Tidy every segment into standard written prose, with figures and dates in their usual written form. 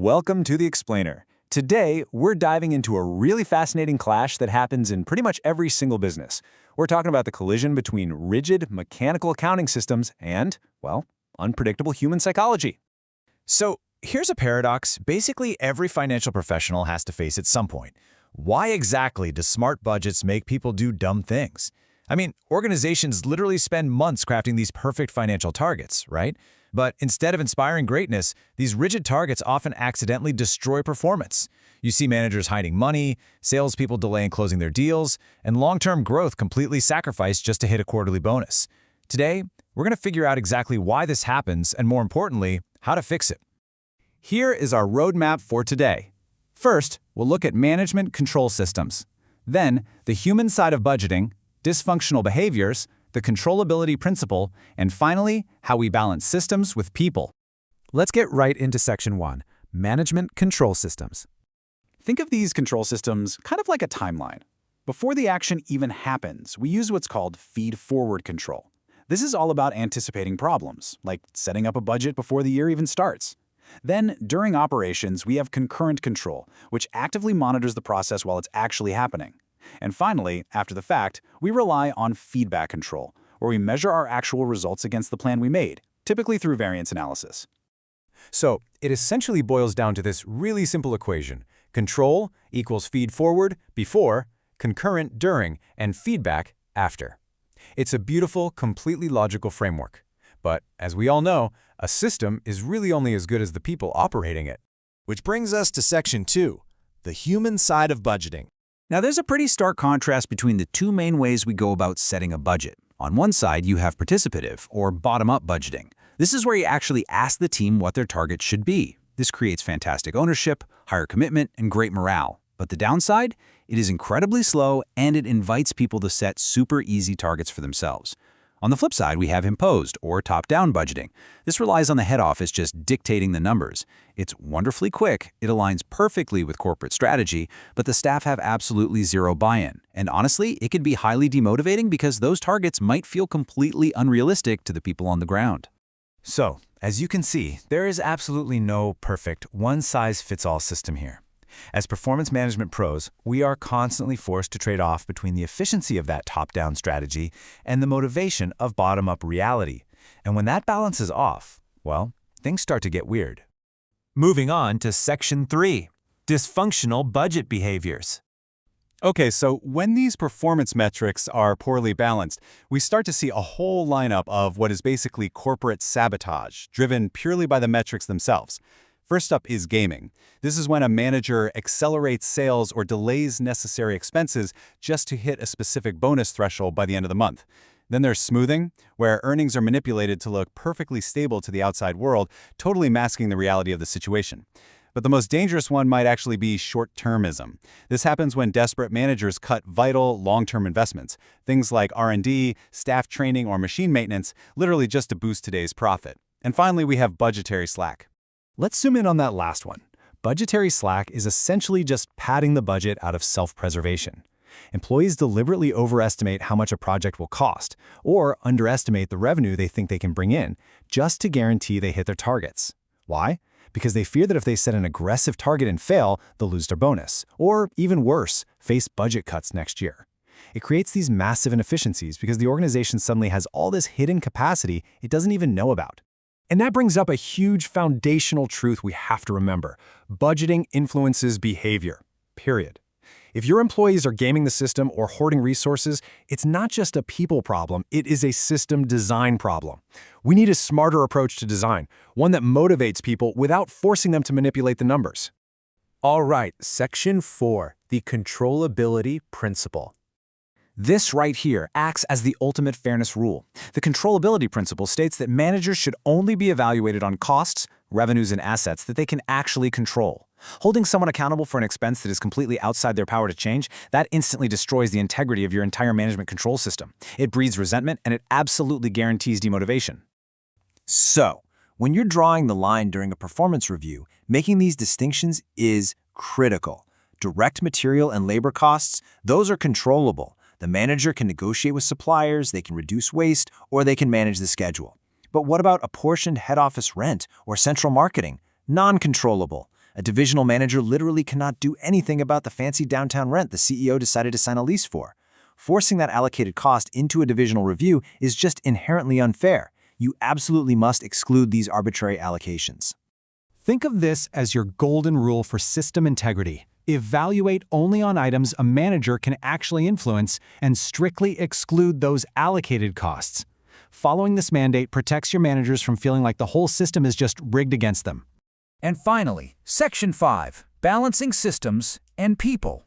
Welcome to The Explainer. Today, we're diving into a really fascinating clash that happens in pretty much every single business. We're talking about the collision between rigid, mechanical accounting systems and, well, unpredictable human psychology. So here's a paradox basically every financial professional has to face at some point. Why exactly do smart budgets make people do dumb things? I mean, organizations literally spend months crafting these perfect financial targets, right? But instead of inspiring greatness, these rigid targets often accidentally destroy performance. You see managers hiding money, salespeople delaying closing their deals, and long-term growth completely sacrificed just to hit a quarterly bonus. Today, we're going to figure out exactly why this happens and, more importantly, how to fix it. Here is our roadmap for today. First, we'll look at management control systems. Then, the human side of budgeting, dysfunctional behaviors, the controllability principle, and finally, how we balance systems with people. Let's get right into Section 1, Management Control Systems. Think of these control systems kind of like a timeline. Before the action even happens, we use what's called feed-forward control. This is all about anticipating problems, like setting up a budget before the year even starts. Then, during operations, we have concurrent control, which actively monitors the process while it's actually happening. And finally, after the fact, we rely on feedback control, where we measure our actual results against the plan we made, typically through variance analysis. So, it essentially boils down to this really simple equation. Control equals feed forward, before, concurrent during, and feedback after. It's a beautiful, completely logical framework. But, as we all know, a system is really only as good as the people operating it. Which brings us to Section 2, the human side of budgeting. Now, there's a pretty stark contrast between the two main ways we go about setting a budget. On one side, you have participative, or bottom-up budgeting. This is where you actually ask the team what their targets should be. This creates fantastic ownership, higher commitment, and great morale. But the downside? It is incredibly slow, and it invites people to set super easy targets for themselves. On the flip side, we have imposed, or top-down budgeting. This relies on the head office just dictating the numbers. It's wonderfully quick, it aligns perfectly with corporate strategy, but the staff have absolutely zero buy-in. And honestly, it can be highly demotivating because those targets might feel completely unrealistic to the people on the ground. So, as you can see, there is absolutely no perfect one-size-fits-all system here. As performance management pros, we are constantly forced to trade off between the efficiency of that top-down strategy and the motivation of bottom-up reality. And when that balance is off, well, things start to get weird. Moving on to Section 3, Dysfunctional Budget Behaviors. Okay, so when these performance metrics are poorly balanced, we start to see a whole lineup of what is basically corporate sabotage, driven purely by the metrics themselves. First up is gaming. This is when a manager accelerates sales or delays necessary expenses just to hit a specific bonus threshold by the end of the month. Then there's smoothing, where earnings are manipulated to look perfectly stable to the outside world, totally masking the reality of the situation. But the most dangerous one might actually be short-termism. This happens when desperate managers cut vital, long-term investments, things like R&D, staff training, or machine maintenance, literally just to boost today's profit. And finally, we have budgetary slack. Let's zoom in on that last one. Budgetary slack is essentially just padding the budget out of self-preservation. Employees deliberately overestimate how much a project will cost, or underestimate the revenue they think they can bring in, just to guarantee they hit their targets. Why? Because they fear that if they set an aggressive target and fail, they'll lose their bonus, or even worse, face budget cuts next year. It creates these massive inefficiencies because the organization suddenly has all this hidden capacity it doesn't even know about. And that brings up a huge foundational truth we have to remember. Budgeting influences behavior, period. If your employees are gaming the system or hoarding resources, it's not just a people problem, it is a system design problem. We need a smarter approach to design, one that motivates people without forcing them to manipulate the numbers. All right, Section 4, the controllability principle. This right here acts as the ultimate fairness rule. The controllability principle states that managers should only be evaluated on costs, revenues, and assets that they can actually control. Holding someone accountable for an expense that is completely outside their power to change, that instantly destroys the integrity of your entire management control system. It breeds resentment, and it absolutely guarantees demotivation. So, when you're drawing the line during a performance review, making these distinctions is critical. Direct material and labor costs, those are controllable. The manager can negotiate with suppliers, they can reduce waste, or they can manage the schedule. But what about apportioned head office rent or central marketing? Non-controllable. A divisional manager literally cannot do anything about the fancy downtown rent the CEO decided to sign a lease for. Forcing that allocated cost into a divisional review is just inherently unfair. You absolutely must exclude these arbitrary allocations. Think of this as your golden rule for system integrity. Evaluate only on items a manager can actually influence and strictly exclude those allocated costs. Following this mandate protects your managers from feeling like the whole system is just rigged against them. And finally, Section 5, Balancing Systems and People.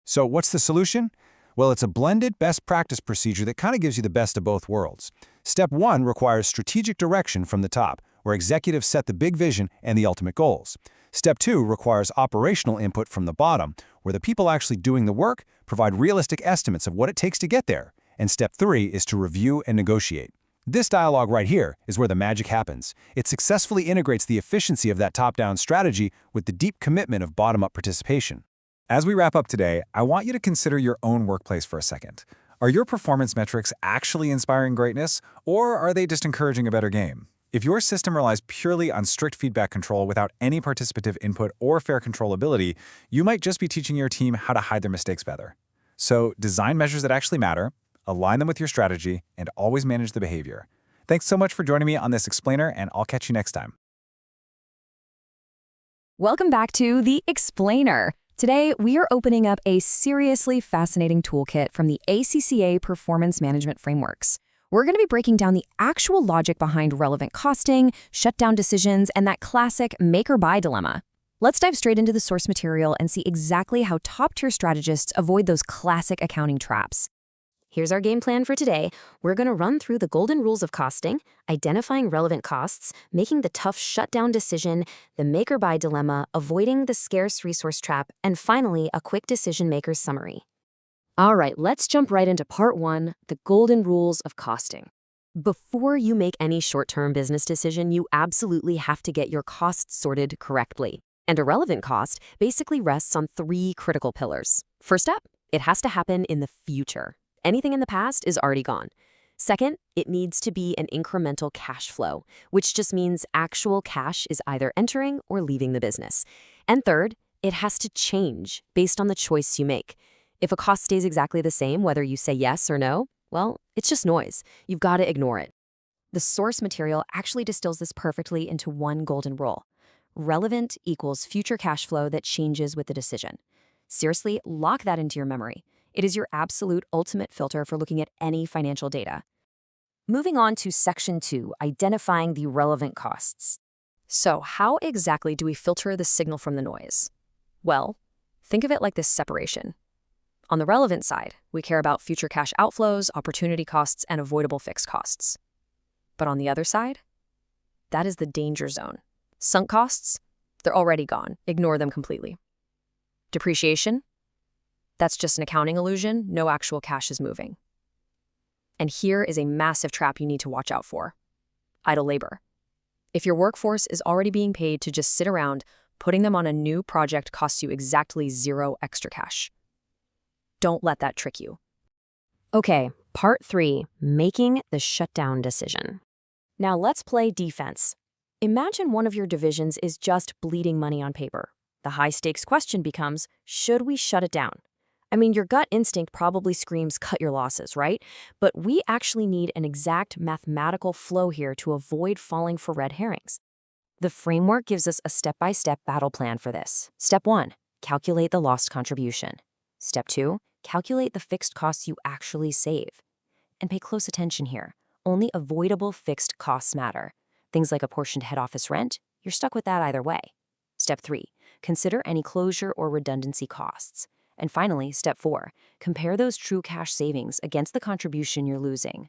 So what's the solution? Well, it's a blended best practice procedure that kind of gives you the best of both worlds. Step 1 requires strategic direction from the top, where executives set the big vision and the ultimate goals. Step 2 requires operational input from the bottom, where the people actually doing the work provide realistic estimates of what it takes to get there. And Step 3 is to review and negotiate. This dialogue right here is where the magic happens. It successfully integrates the efficiency of that top-down strategy with the deep commitment of bottom-up participation. As we wrap up today, I want you to consider your own workplace for a second. Are your performance metrics actually inspiring greatness, or are they just encouraging a better game? If your system relies purely on strict feedback control without any participative input or fair controllability, you might just be teaching your team how to hide their mistakes better. So design measures that actually matter, align them with your strategy, and always manage the behavior. Thanks so much for joining me on this explainer, and I'll catch you next time. Welcome back to The Explainer. Today, we are opening up a seriously fascinating toolkit from the ACCA Performance Management Frameworks. We're going to be breaking down the actual logic behind relevant costing, shutdown decisions, and that classic make or buy dilemma. Let's dive straight into the source material and see exactly how top-tier strategists avoid those classic accounting traps. Here's our game plan for today. We're going to run through the golden rules of costing, identifying relevant costs, making the tough shutdown decision, the make or buy dilemma, avoiding the scarce resource trap, and finally, a quick decision maker's summary. All right, let's jump right into part 1, the golden rules of costing. Before you make any short-term business decision, you absolutely have to get your costs sorted correctly. And a relevant cost basically rests on 3 critical pillars. First up, it has to happen in the future. Anything in the past is already gone. Second, it needs to be an incremental cash flow, which just means actual cash is either entering or leaving the business. And third, it has to change based on the choice you make. If a cost stays exactly the same, whether you say yes or no, well, it's just noise. You've got to ignore it. The source material actually distills this perfectly into one golden rule. Relevant equals future cash flow that changes with the decision. Seriously, lock that into your memory. It is your absolute ultimate filter for looking at any financial data. Moving on to Section 2, identifying the relevant costs. So how exactly do we filter the signal from the noise? Well, think of it like this separation. On the relevant side, we care about future cash outflows, opportunity costs, and avoidable fixed costs. But on the other side, that is the danger zone. Sunk costs, they're already gone. Ignore them completely. Depreciation? That's just an accounting illusion. No actual cash is moving. And here is a massive trap you need to watch out for. Idle labor. If your workforce is already being paid to just sit around, putting them on a new project costs you exactly 0 extra cash. Don't let that trick you. Okay, part 3, making the shutdown decision. Now let's play defense. Imagine one of your divisions is just bleeding money on paper. The high-stakes question becomes, should we shut it down? I mean, your gut instinct probably screams cut your losses, right? But we actually need an exact mathematical flow here to avoid falling for red herrings. The framework gives us a step-by-step battle plan for this. Step 1, calculate the lost contribution. Step 2, calculate the fixed costs you actually save. And pay close attention here. Only avoidable fixed costs matter. Things like apportioned head office rent, you're stuck with that either way. Step 3, consider any closure or redundancy costs. And finally, Step 4, compare those true cash savings against the contribution you're losing.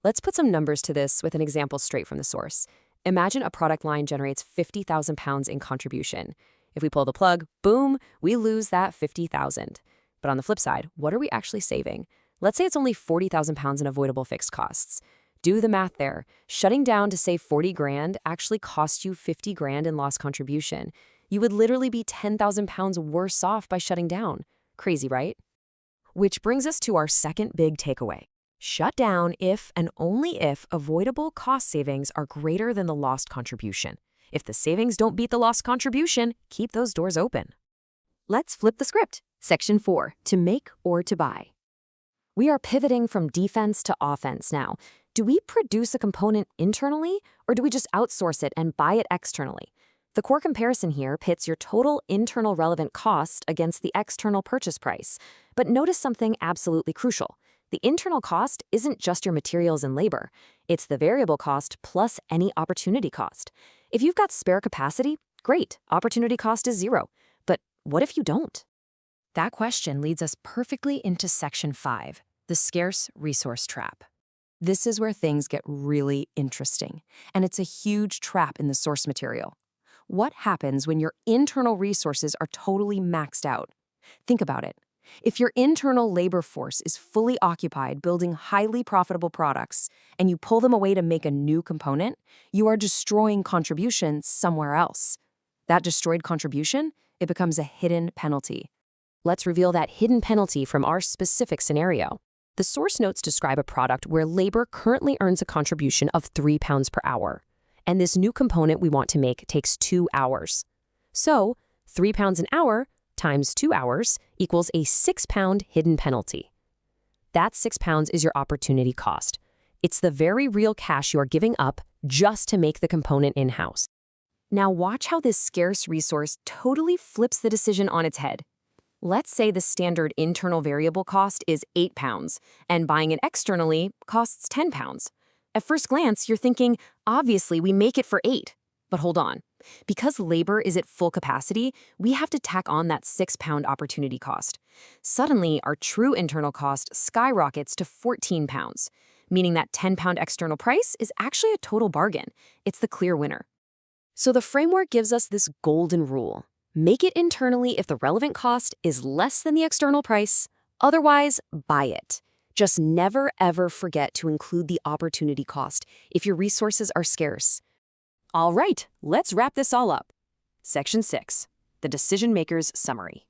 Let's put some numbers to this with an example straight from the source. Imagine a product line generates £50,000 in contribution. If we pull the plug, boom, we lose that $50,000. But on the flip side, what are we actually saving? Let's say it's only £40,000 in avoidable fixed costs. Do the math there. Shutting down to save $40,000 actually costs you $50,000 in lost contribution. You would literally be £10,000 worse off by shutting down. Crazy, right? Which brings us to our second big takeaway. Shut down if and only if avoidable cost savings are greater than the lost contribution. If the savings don't beat the lost contribution, keep those doors open. Let's flip the script. Section 4, to make or to buy. We are pivoting from defense to offense now. Do we produce a component internally, or do we just outsource it and buy it externally? The core comparison here pits your total internal relevant cost against the external purchase price. But notice something absolutely crucial. The internal cost isn't just your materials and labor. It's the variable cost plus any opportunity cost. If you've got spare capacity, great, opportunity cost is 0. But what if you don't? That question leads us perfectly into Section 5, the scarce resource trap. This is where things get really interesting, and it's a huge trap in the source material. What happens when your internal resources are totally maxed out? Think about it. If your internal labor force is fully occupied building highly profitable products and you pull them away to make a new component, you are destroying contribution somewhere else. That destroyed contribution, it becomes a hidden penalty. Let's reveal that hidden penalty from our specific scenario. The source notes describe a product where labor currently earns a contribution of 3 pounds per hour, and this new component we want to make takes 2 hours. So, 3 pounds an hour times 2 hours equals a 6-pound hidden penalty. That 6 pounds is your opportunity cost. It's the very real cash you are giving up just to make the component in-house. Now watch how this scarce resource totally flips the decision on its head. Let's say the standard internal variable cost is 8 pounds, and buying it externally costs 10 pounds. At first glance, you're thinking, obviously we make it for 8. But hold on. Because labor is at full capacity, we have to tack on that 6-pound opportunity cost. Suddenly, our true internal cost skyrockets to 14 pounds, meaning that 10-pound external price is actually a total bargain. It's the clear winner. So the framework gives us this golden rule. Make it internally if the relevant cost is less than the external price. Otherwise, buy it. Just never, ever forget to include the opportunity cost if your resources are scarce. All right, let's wrap this all up. Section 6, the decision maker's summary.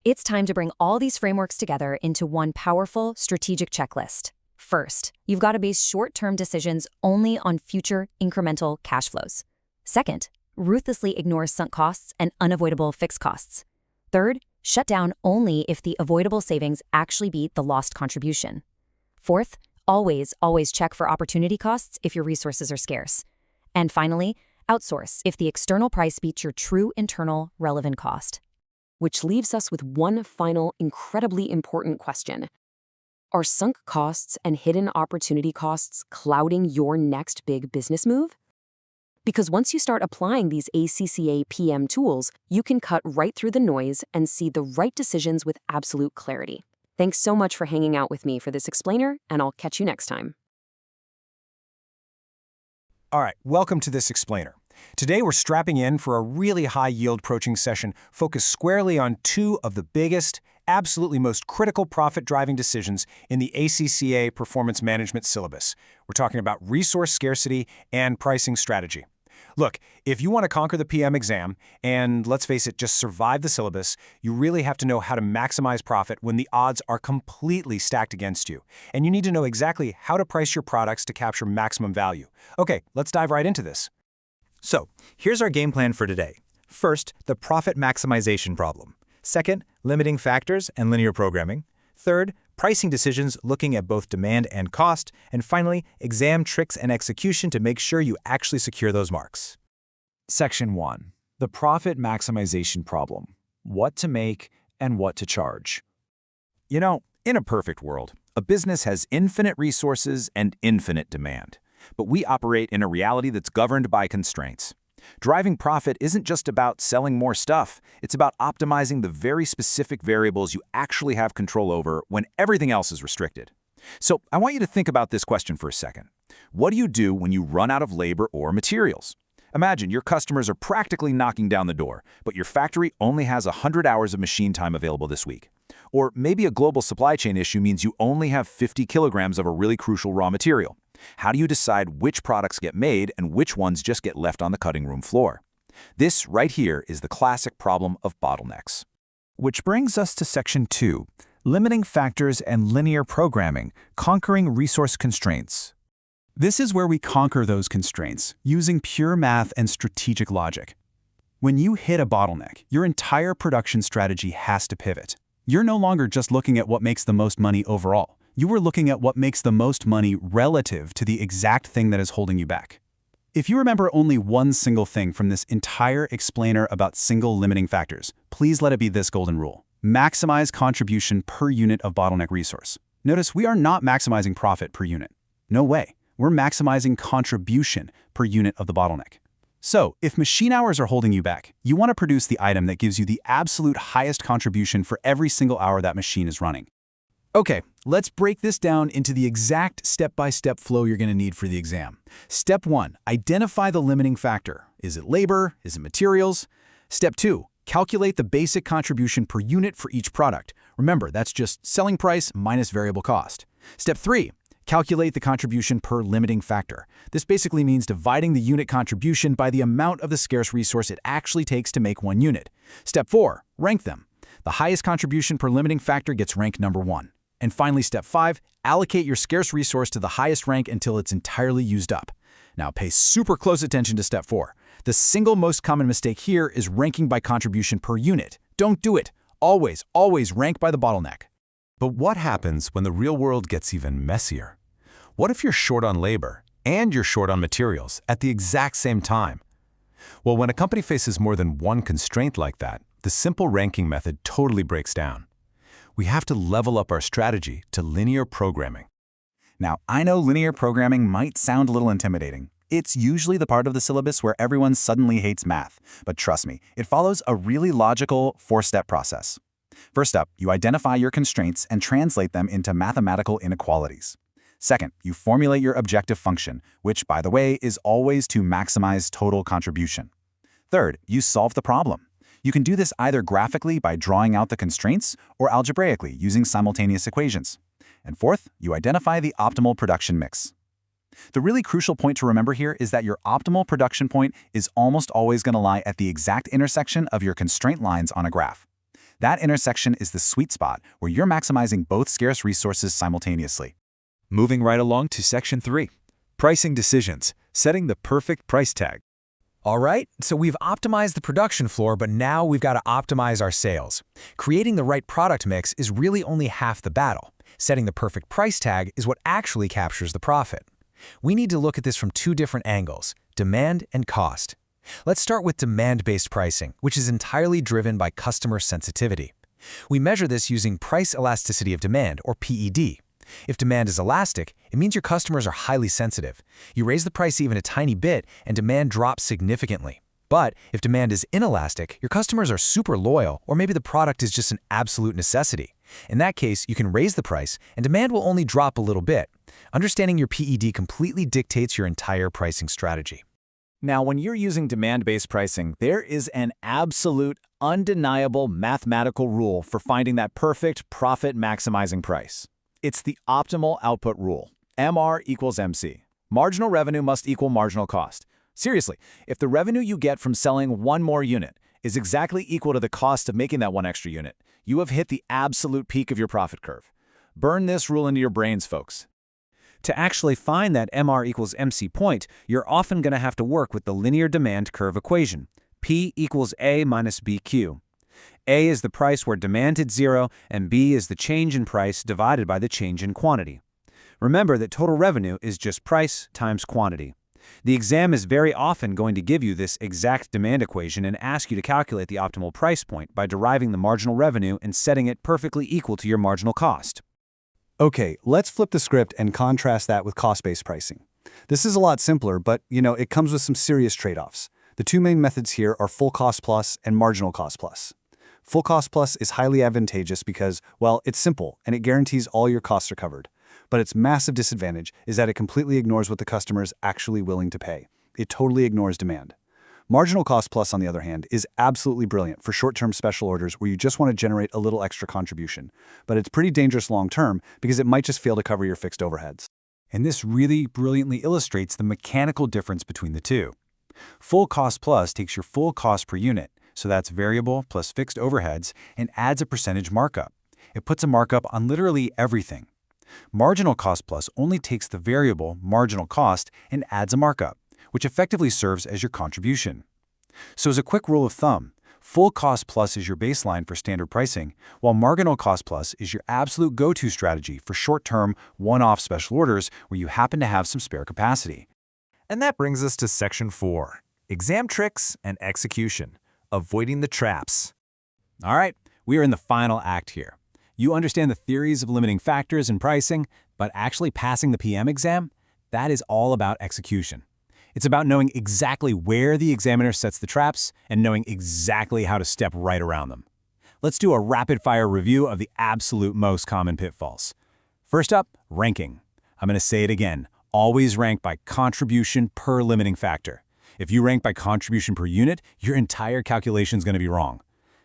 It's time to bring all these frameworks together into one powerful strategic checklist. First, you've got to base short-term decisions only on future incremental cash flows. Second, ruthlessly ignore sunk costs and unavoidable fixed costs. Third, shut down only if the avoidable savings actually beat the lost contribution. Fourth, always check for opportunity costs if your resources are scarce. And finally, outsource if the external price beats your true internal relevant cost. Which leaves us with one final incredibly important question. Are sunk costs and hidden opportunity costs clouding your next big business move? Because once you start applying these ACCA PM tools, you can cut right through the noise and see the right decisions with absolute clarity. Thanks so much for hanging out with me for this explainer, and I'll catch you next time. All right, welcome to this explainer. Today we're strapping in for a really high-yield coaching session focused squarely on 2 of the biggest, absolutely most critical profit-driving decisions in the ACCA Performance Management syllabus. We're talking about resource scarcity and pricing strategy. Look, if you want to conquer the PM exam and, let's face it, just survive the syllabus, you really have to know how to maximize profit when the odds are completely stacked against you. And you need to know exactly how to price your products to capture maximum value. Okay, let's dive right into this. So, here's our game plan for today. First, the profit maximization problem. Second, limiting factors and linear programming. Third, pricing decisions looking at both demand and cost. And finally, exam tricks and execution to make sure you actually secure those marks. Section 1. The profit maximization problem. What to make and what to charge. You know, in a perfect world, a business has infinite resources and infinite demand. But we operate in a reality that's governed by constraints. Driving profit isn't just about selling more stuff. It's about optimizing the very specific variables you actually have control over when everything else is restricted. So I want you to think about this question for a second. What do you do when you run out of labor or materials? Imagine your customers are practically knocking down the door, but your factory only has 100 hours of machine time available this week. Or maybe a global supply chain issue means you only have 50 kilograms of a really crucial raw material. How do you decide which products get made and which ones just get left on the cutting room floor? This right here is the classic problem of bottlenecks. Which brings us to Section 2, limiting factors and linear programming, conquering resource constraints. This is where we conquer those constraints, using pure math and strategic logic. When you hit a bottleneck, your entire production strategy has to pivot. You're no longer just looking at what makes the most money overall. You are looking at what makes the most money relative to the exact thing that is holding you back. If you remember only one single thing from this entire explainer about single limiting factors, please let it be this golden rule. Maximize contribution per unit of bottleneck resource. Notice we are not maximizing profit per unit. No way. We're maximizing contribution per unit of the bottleneck. So, if machine hours are holding you back, you want to produce the item that gives you the absolute highest contribution for every single hour that machine is running. Okay, let's break this down into the exact step-by-step flow you're going to need for the exam. Step 1, identify the limiting factor. Is it labor? Is it materials? Step 2, calculate the basic contribution per unit for each product. Remember, that's just selling price minus variable cost. Step 3, calculate the contribution per limiting factor. This basically means dividing the unit contribution by the amount of the scarce resource it actually takes to make one unit. Step 4, rank them. The highest contribution per limiting factor gets rank number 1. And finally, step 5, allocate your scarce resource to the highest rank until it's entirely used up. Now pay super close attention to step 4. The single most common mistake here is ranking by contribution per unit. Don't do it. Always, always rank by the bottleneck. But what happens when the real world gets even messier? What if you're short on labor and you're short on materials at the exact same time? Well, when a company faces more than one constraint like that, the simple ranking method totally breaks down. We have to level up our strategy to linear programming. Now, I know linear programming might sound a little intimidating. It's usually the part of the syllabus where everyone suddenly hates math. But trust me, it follows a really logical 4-step process. First up, you identify your constraints and translate them into mathematical inequalities. Second, you formulate your objective function, which, by the way, is always to maximize total contribution. Third, you solve the problem. You can do this either graphically by drawing out the constraints or algebraically using simultaneous equations. And fourth, you identify the optimal production mix. The really crucial point to remember here is that your optimal production point is almost always going to lie at the exact intersection of your constraint lines on a graph. That intersection is the sweet spot where you're maximizing both scarce resources simultaneously. Moving right along to Section 3, Pricing Decisions, Setting the Perfect Price Tag. All right, so we've optimized the production floor, but now we've got to optimize our sales. Creating the right product mix is really only half the battle. Setting the perfect price tag is what actually captures the profit. We need to look at this from two different angles, demand and cost. Let's start with demand-based pricing, which is entirely driven by customer sensitivity. We measure this using price elasticity of demand, or PED. If demand is elastic, it means your customers are highly sensitive. You raise the price even a tiny bit, and demand drops significantly. But if demand is inelastic, your customers are super loyal, or maybe the product is just an absolute necessity. In that case, you can raise the price, and demand will only drop a little bit. Understanding your PED completely dictates your entire pricing strategy. Now, when you're using demand-based pricing, there is an absolute, undeniable mathematical rule for finding that perfect profit-maximizing price. It's the optimal output rule, MR equals MC. Marginal revenue must equal marginal cost. Seriously, if the revenue you get from selling one more unit is exactly equal to the cost of making that one extra unit, you have hit the absolute peak of your profit curve. Burn this rule into your brains, folks. To actually find that MR equals MC point, you're often going to have to work with the linear demand curve equation, P equals A minus BQ. A is the price where demand hits 0, and B is the change in price divided by the change in quantity. Remember that total revenue is just price times quantity. The exam is very often going to give you this exact demand equation and ask you to calculate the optimal price point by deriving the marginal revenue and setting it perfectly equal to your marginal cost. Okay, let's flip the script and contrast that with cost-based pricing. This is a lot simpler, but, it comes with some serious trade-offs. The two main methods here are full cost plus and marginal cost plus. Full cost plus is highly advantageous because, well, it's simple and it guarantees all your costs are covered. But its massive disadvantage is that it completely ignores what the customer is actually willing to pay. It totally ignores demand. Marginal cost plus, on the other hand, is absolutely brilliant for short-term special orders where you just want to generate a little extra contribution. But it's pretty dangerous long-term because it might just fail to cover your fixed overheads. And this really brilliantly illustrates the mechanical difference between the two. Full cost plus takes your full cost per unit, so that's variable plus fixed overheads, and adds a percentage markup. It puts a markup on literally everything. Marginal cost plus only takes the variable marginal cost and adds a markup, which effectively serves as your contribution. So as a quick rule of thumb, full cost plus is your baseline for standard pricing, while marginal cost plus is your absolute go-to strategy for short-term, one-off special orders where you happen to have some spare capacity. And that brings us to Section 4, Exam Tricks and Execution, Avoiding the Traps. All right, we are in the final act here. You understand the theories of limiting factors and pricing, but actually passing the PM exam, that is all about execution. It's about knowing exactly where the examiner sets the traps and knowing exactly how to step right around them. Let's do a rapid-fire review of the absolute most common pitfalls. First up, ranking. I'm going to say it again. Always rank by contribution per limiting factor. If you rank by contribution per unit, your entire calculation is going to be wrong.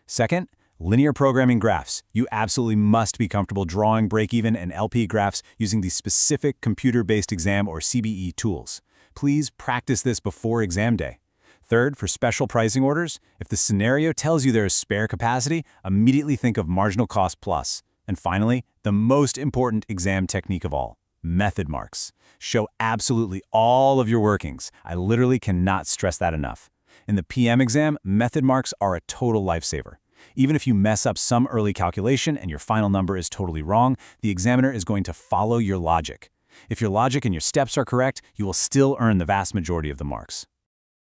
Second, linear programming graphs. You absolutely must be comfortable drawing break-even and LP graphs using these specific computer-based exam or CBE tools. Please practice this before exam day. Third, for special pricing orders, if the scenario tells you there is spare capacity, immediately think of marginal cost plus. And finally, the most important exam technique of all, method marks. Show absolutely all of your workings. I literally cannot stress that enough. In the PM exam, method marks are a total lifesaver. Even if you mess up some early calculation and your final number is totally wrong, the examiner is going to follow your logic. If your logic and your steps are correct, you will still earn the vast majority of the marks.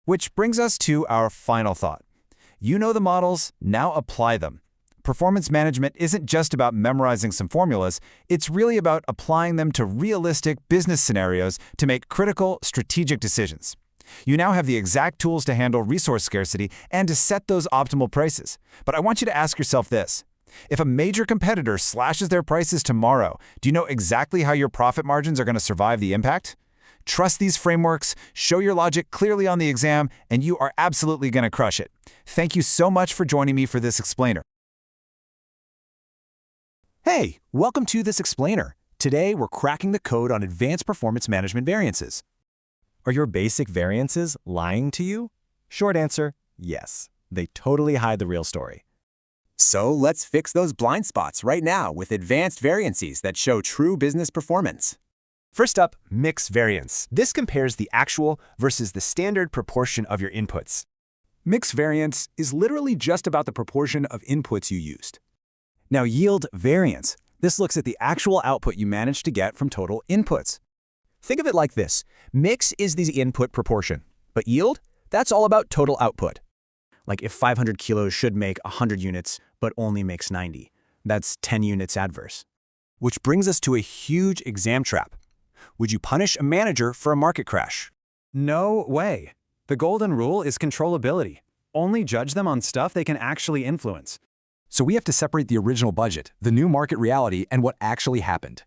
Which brings us to our final thought. You know the models, now apply them. Performance management isn't just about memorizing some formulas, it's really about applying them to realistic business scenarios to make critical, strategic decisions. You now have the exact tools to handle resource scarcity and to set those optimal prices. But I want you to ask yourself this. If a major competitor slashes their prices tomorrow, do you know exactly how your profit margins are going to survive the impact? Trust these frameworks, show your logic clearly on the exam, and you are absolutely going to crush it. Thank you so much for joining me for this explainer. Hey, welcome to This Explainer. Today, we're cracking the code on advanced performance management variances. Are your basic variances lying to you? Short answer, yes. They totally hide the real story. So let's fix those blind spots right now with advanced variances that show true business performance. First up, mix variance. This compares the actual versus the standard proportion of your inputs. Mix variance is literally just about the proportion of inputs you used. Now, yield variance. This looks at the actual output you managed to get from total inputs. Think of it like this. Mix is the input proportion, but yield, that's all about total output. Like if 500 kilos should make 100 units, but only makes 90. That's 10 units adverse. Which brings us to a huge exam trap. Would you punish a manager for a market crash? No way. The golden rule is controllability. Only judge them on stuff they can actually influence. So we have to separate the original budget, the new market reality, and what actually happened.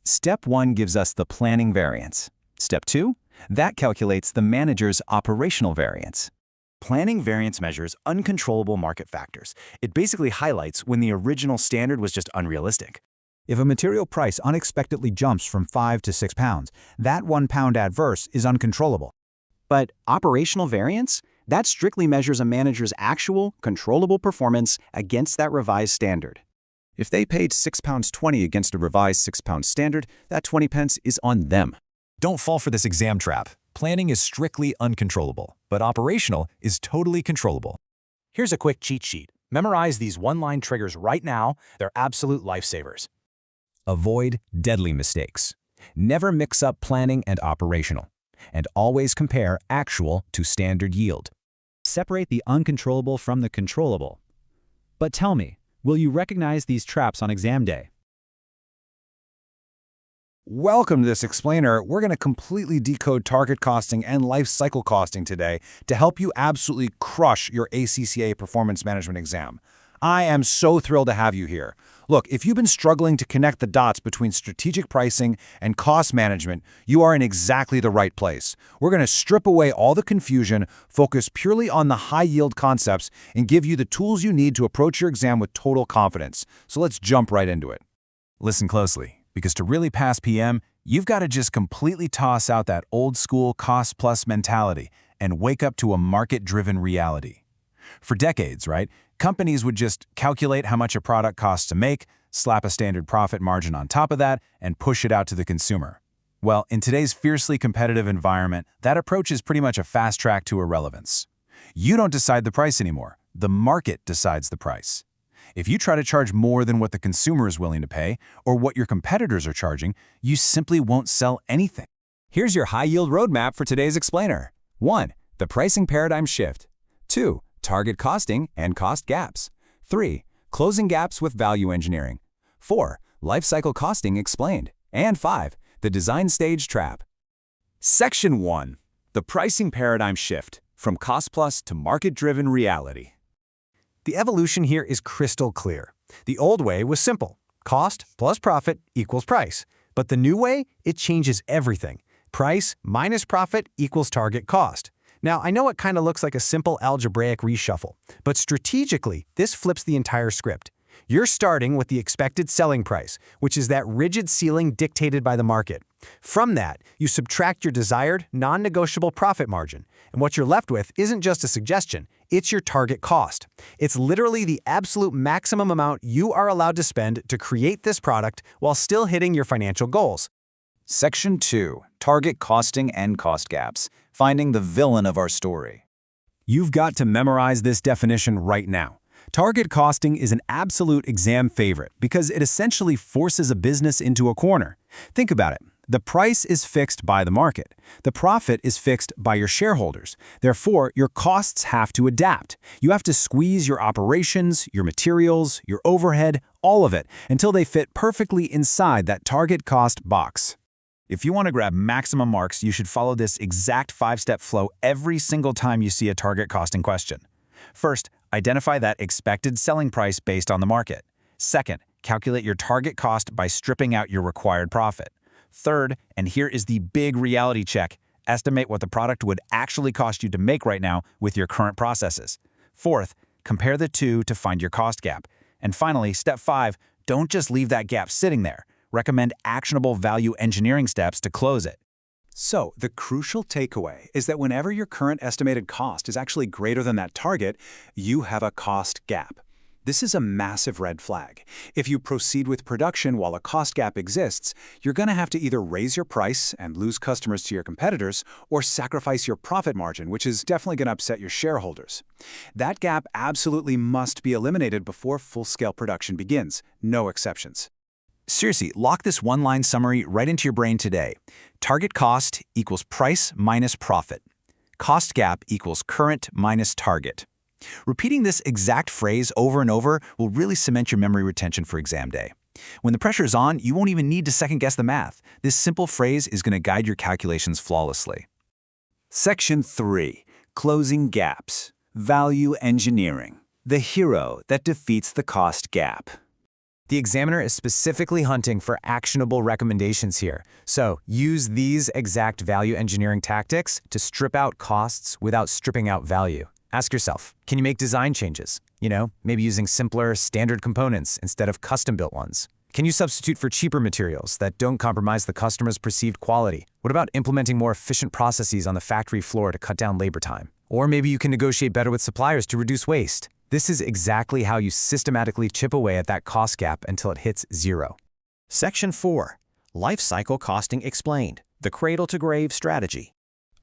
Step 1 gives us the planning variance. Step 2, that calculates the manager's operational variance. Planning variance measures uncontrollable market factors. It basically highlights when the original standard was just unrealistic. If a material price unexpectedly jumps from 5 to 6 pounds, that 1 pound adverse is uncontrollable. But operational variance? That strictly measures a manager's actual, controllable performance against that revised standard. If they paid £6.20 against a revised £6 standard, that 20 pence is on them. Don't fall for this exam trap. Planning is strictly uncontrollable, but operational is totally controllable. Here's a quick cheat sheet. Memorize these one-line triggers right now. They're absolute lifesavers. Avoid deadly mistakes. Never mix up planning and operational. And always compare actual to standard yield. Separate the uncontrollable from the controllable. But tell me, will you recognize these traps on exam day? Welcome to This Explainer. We're going to completely decode target costing and life cycle costing today to help you absolutely crush your ACCA Performance Management exam. I am so thrilled to have you here. Look, if you've been struggling to connect the dots between strategic pricing and cost management, you are in exactly the right place. We're going to strip away all the confusion, focus purely on the high-yield concepts, and give you the tools you need to approach your exam with total confidence. So let's jump right into it. Listen closely, because to really pass PM, you've got to just completely toss out that old-school cost-plus mentality and wake up to a market-driven reality. For decades, right, companies would just calculate how much a product costs to make, slap a standard profit margin on top of that, and push it out to the consumer. Well, in today's fiercely competitive environment, that approach is pretty much a fast track to irrelevance. You don't decide the price anymore. The market decides the price. If you try to charge more than what the consumer is willing to pay or what your competitors are charging, you simply won't sell anything. Here's your high-yield roadmap for today's explainer. 1. The pricing paradigm shift. 2. Target costing and cost gaps. 3. Closing gaps with value engineering. 4. Life cycle costing explained. And 5. The design stage trap. Section 1. The pricing paradigm shift, from cost-plus to market-driven reality. The evolution here is crystal clear. The old way was simple. Cost plus profit equals price. But the new way, it changes everything. Price minus profit equals target cost. Now, I know it kind of looks like a simple algebraic reshuffle, but strategically, this flips the entire script. You're starting with the expected selling price, which is that rigid ceiling dictated by the market. From that, you subtract your desired, non-negotiable profit margin, and what you're left with isn't just a suggestion, it's your target cost. It's literally the absolute maximum amount you are allowed to spend to create this product while still hitting your financial goals. Section 2. Target costing and cost gaps. Finding the villain of our story. You've got to memorize this definition right now. Target costing is an absolute exam favorite because it essentially forces a business into a corner. Think about it. The price is fixed by the market. The profit is fixed by your shareholders. Therefore, your costs have to adapt. You have to squeeze your operations, your materials, your overhead, all of it, until they fit perfectly inside that target cost box. If you want to grab maximum marks, you should follow this exact 5-step flow every single time you see a target costing question. First, identify that expected selling price based on the market. Second, calculate your target cost by stripping out your required profit. Third, and here is the big reality check, estimate what the product would actually cost you to make right now with your current processes. Fourth, compare the two to find your cost gap. And finally, step 5, don't just leave that gap sitting there. Recommend actionable value engineering steps to close it. So, the crucial takeaway is that whenever your current estimated cost is actually greater than that target, you have a cost gap. This is a massive red flag. If you proceed with production while a cost gap exists, you're going to have to either raise your price and lose customers to your competitors, or sacrifice your profit margin, which is definitely going to upset your shareholders. That gap absolutely must be eliminated before full-scale production begins. No exceptions. Seriously, lock this one-line summary right into your brain today. Target cost equals price minus profit. Cost gap equals current minus target. Repeating this exact phrase over and over will really cement your memory retention for exam day. When the pressure is on, you won't even need to second-guess the math. This simple phrase is going to guide your calculations flawlessly. Section 3. Closing gaps. Value engineering. The hero that defeats the cost gap. The examiner is specifically hunting for actionable recommendations here. So use these exact value engineering tactics to strip out costs without stripping out value. Ask yourself, can you make design changes? Maybe using simpler, standard components instead of custom-built ones. Can you substitute for cheaper materials that don't compromise the customer's perceived quality? What about implementing more efficient processes on the factory floor to cut down labor time? Or maybe you can negotiate better with suppliers to reduce waste. This is exactly how you systematically chip away at that cost gap until it hits 0. Section 4. Life Cycle Costing Explained, the cradle-to-grave strategy.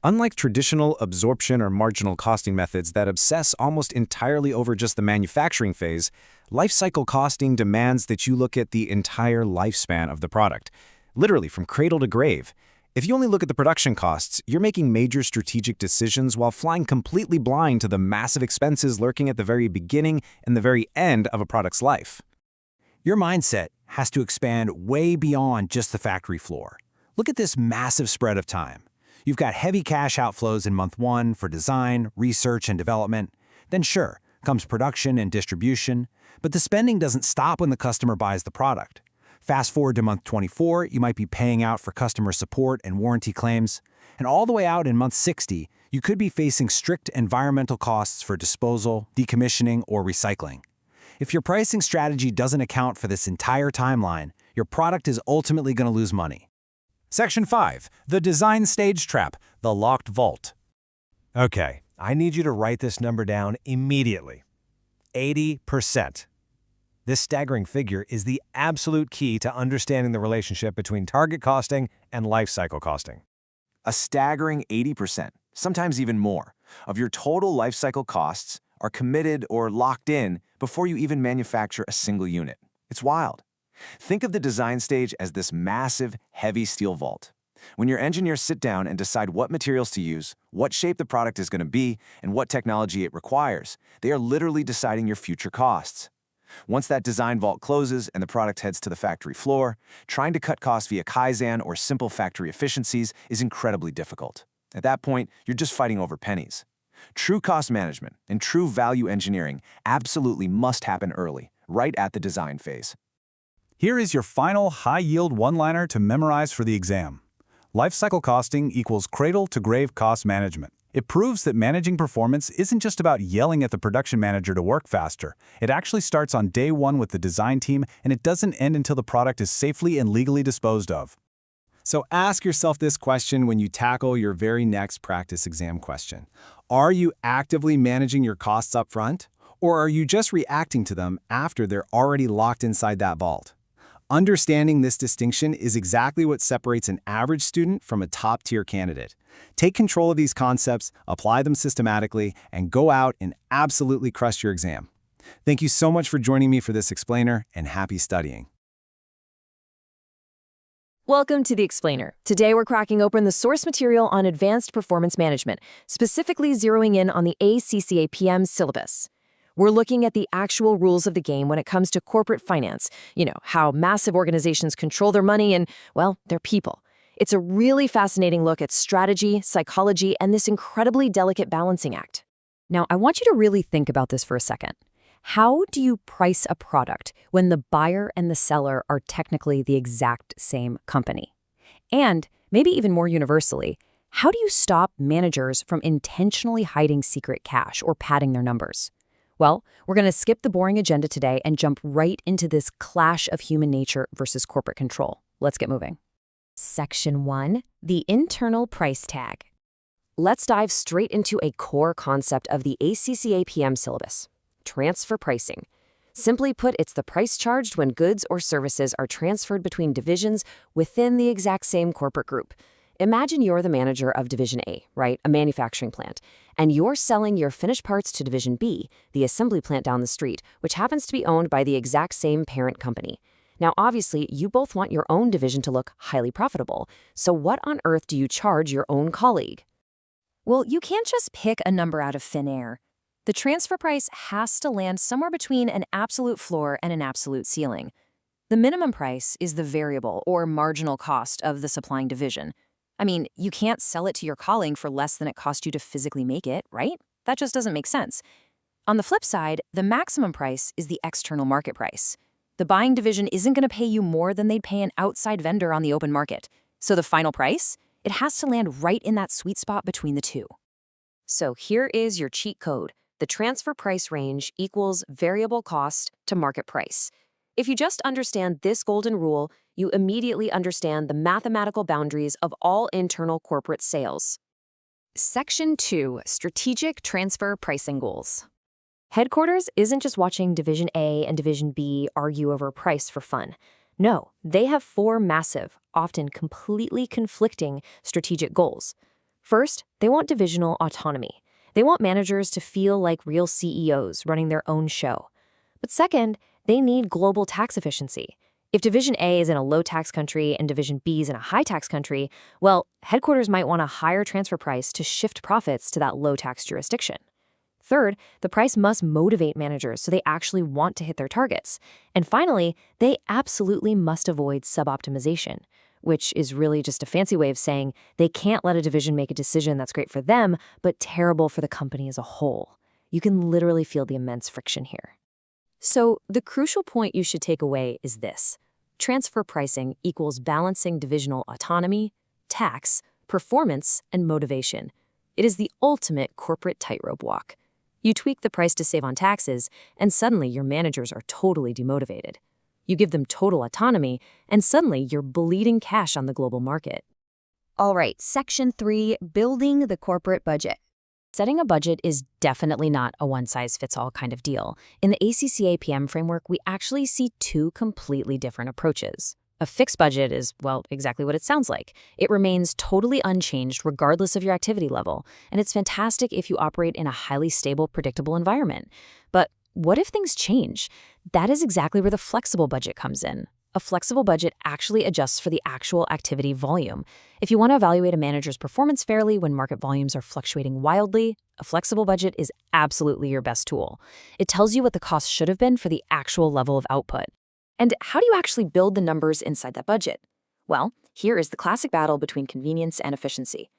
Unlike traditional absorption or marginal costing methods that obsess almost entirely over just the manufacturing phase, life cycle costing demands that you look at the entire lifespan of the product, literally from cradle to grave. If you only look at the production costs, you're making major strategic decisions while flying completely blind to the massive expenses lurking at the very beginning and the very end of a product's life. Your mindset has to expand way beyond just the factory floor. Look at this massive spread of time. You've got heavy cash outflows in month 1 for design, research, and development. Then sure, comes production and distribution, but the spending doesn't stop when the customer buys the product. Fast forward to month 24, you might be paying out for customer support and warranty claims. And all the way out in month 60, you could be facing strict environmental costs for disposal, decommissioning, or recycling. If your pricing strategy doesn't account for this entire timeline, your product is ultimately going to lose money. Section 5. The design stage trap, the locked vault. Okay, I need you to write this number down immediately. 80%. This staggering figure is the absolute key to understanding the relationship between target costing and life cycle costing. A staggering 80%, sometimes even more, of your total life cycle costs are committed or locked in before you even manufacture a single unit. It's wild. Think of the design stage as this massive, heavy steel vault. When your engineers sit down and decide what materials to use, what shape the product is going to be, and what technology it requires, they are literally deciding your future costs. Once that design vault closes and the product heads to the factory floor, trying to cut costs via Kaizen or simple factory efficiencies is incredibly difficult. At that point, you're just fighting over pennies. True cost management and true value engineering absolutely must happen early, right at the design phase. Here is your final high-yield one-liner to memorize for the exam. Lifecycle costing equals cradle-to-grave cost management. It proves that managing performance isn't just about yelling at the production manager to work faster. It actually starts on day one with the design team, and it doesn't end until the product is safely and legally disposed of. So ask yourself this question when you tackle your very next practice exam question. Are you actively managing your costs up front, or are you just reacting to them after they're already locked inside that vault? Understanding this distinction is exactly what separates an average student from a top-tier candidate. Take control of these concepts, apply them systematically, and go out and absolutely crush your exam. Thank you so much for joining me for this explainer, and happy studying. Welcome to The Explainer. Today we're cracking open the source material on advanced performance management, specifically zeroing in on the ACCA PM syllabus. We're looking at the actual rules of the game when it comes to corporate finance, how massive organizations control their money and, well, their people. It's a really fascinating look at strategy, psychology, and this incredibly delicate balancing act. Now, I want you to really think about this for a second. How do you price a product when the buyer and the seller are technically the exact same company? And, maybe even more universally, how do you stop managers from intentionally hiding secret cash or padding their numbers? Well, we're going to skip the boring agenda today and jump right into this clash of human nature versus corporate control. Let's get moving. Section 1, the internal price tag. Let's dive straight into a core concept of the ACCA PM syllabus, transfer pricing. Simply put, it's the price charged when goods or services are transferred between divisions within the exact same corporate group. Imagine you're the manager of Division A, right, a manufacturing plant, and you're selling your finished parts to Division B, the assembly plant down the street, which happens to be owned by the exact same parent company. Now, obviously, you both want your own division to look highly profitable, so what on earth do you charge your own colleague? Well, you can't just pick a number out of thin air. The transfer price has to land somewhere between an absolute floor and an absolute ceiling. The minimum price is the variable or marginal cost of the supplying division. I mean, you can't sell it to your colleague for less than it cost you to physically make it, right? That just doesn't make sense. On the flip side, the maximum price is the external market price. The buying division isn't going to pay you more than they'd pay an outside vendor on the open market. So the final price? It has to land right in that sweet spot between the two. So here is your cheat code. The transfer price range equals variable cost to market price. If you just understand this golden rule, you immediately understand the mathematical boundaries of all internal corporate sales. Section 2, Strategic Transfer Pricing Goals. Headquarters isn't just watching Division A and Division B argue over price for fun. No, they have 4 massive, often completely conflicting strategic goals. First, they want divisional autonomy. They want managers to feel like real CEOs running their own show. But second, they need global tax efficiency. If Division A is in a low-tax country and Division B is in a high-tax country, well, headquarters might want a higher transfer price to shift profits to that low-tax jurisdiction. Third, the price must motivate managers so they actually want to hit their targets. And finally, they absolutely must avoid suboptimization, which is really just a fancy way of saying they can't let a division make a decision that's great for them, but terrible for the company as a whole. You can literally feel the immense friction here. So the crucial point you should take away is this. Transfer pricing equals balancing divisional autonomy, tax, performance, and motivation. It is the ultimate corporate tightrope walk. You tweak the price to save on taxes, and suddenly your managers are totally demotivated. You give them total autonomy, and suddenly you're bleeding cash on the global market. All right, Section 3, Building the Corporate Budget. Setting a budget is definitely not a one-size-fits-all kind of deal. In the ACCA PM framework, we actually see two completely different approaches. A fixed budget is, well, exactly what it sounds like. It remains totally unchanged regardless of your activity level, and it's fantastic if you operate in a highly stable, predictable environment. But what if things change? That is exactly where the flexible budget comes in. A flexible budget actually adjusts for the actual activity volume. If you want to evaluate a manager's performance fairly when market volumes are fluctuating wildly, a flexible budget is absolutely your best tool. It tells you what the cost should have been for the actual level of output. And how do you actually build the numbers inside that budget? Well, here is the classic battle between convenience and efficiency.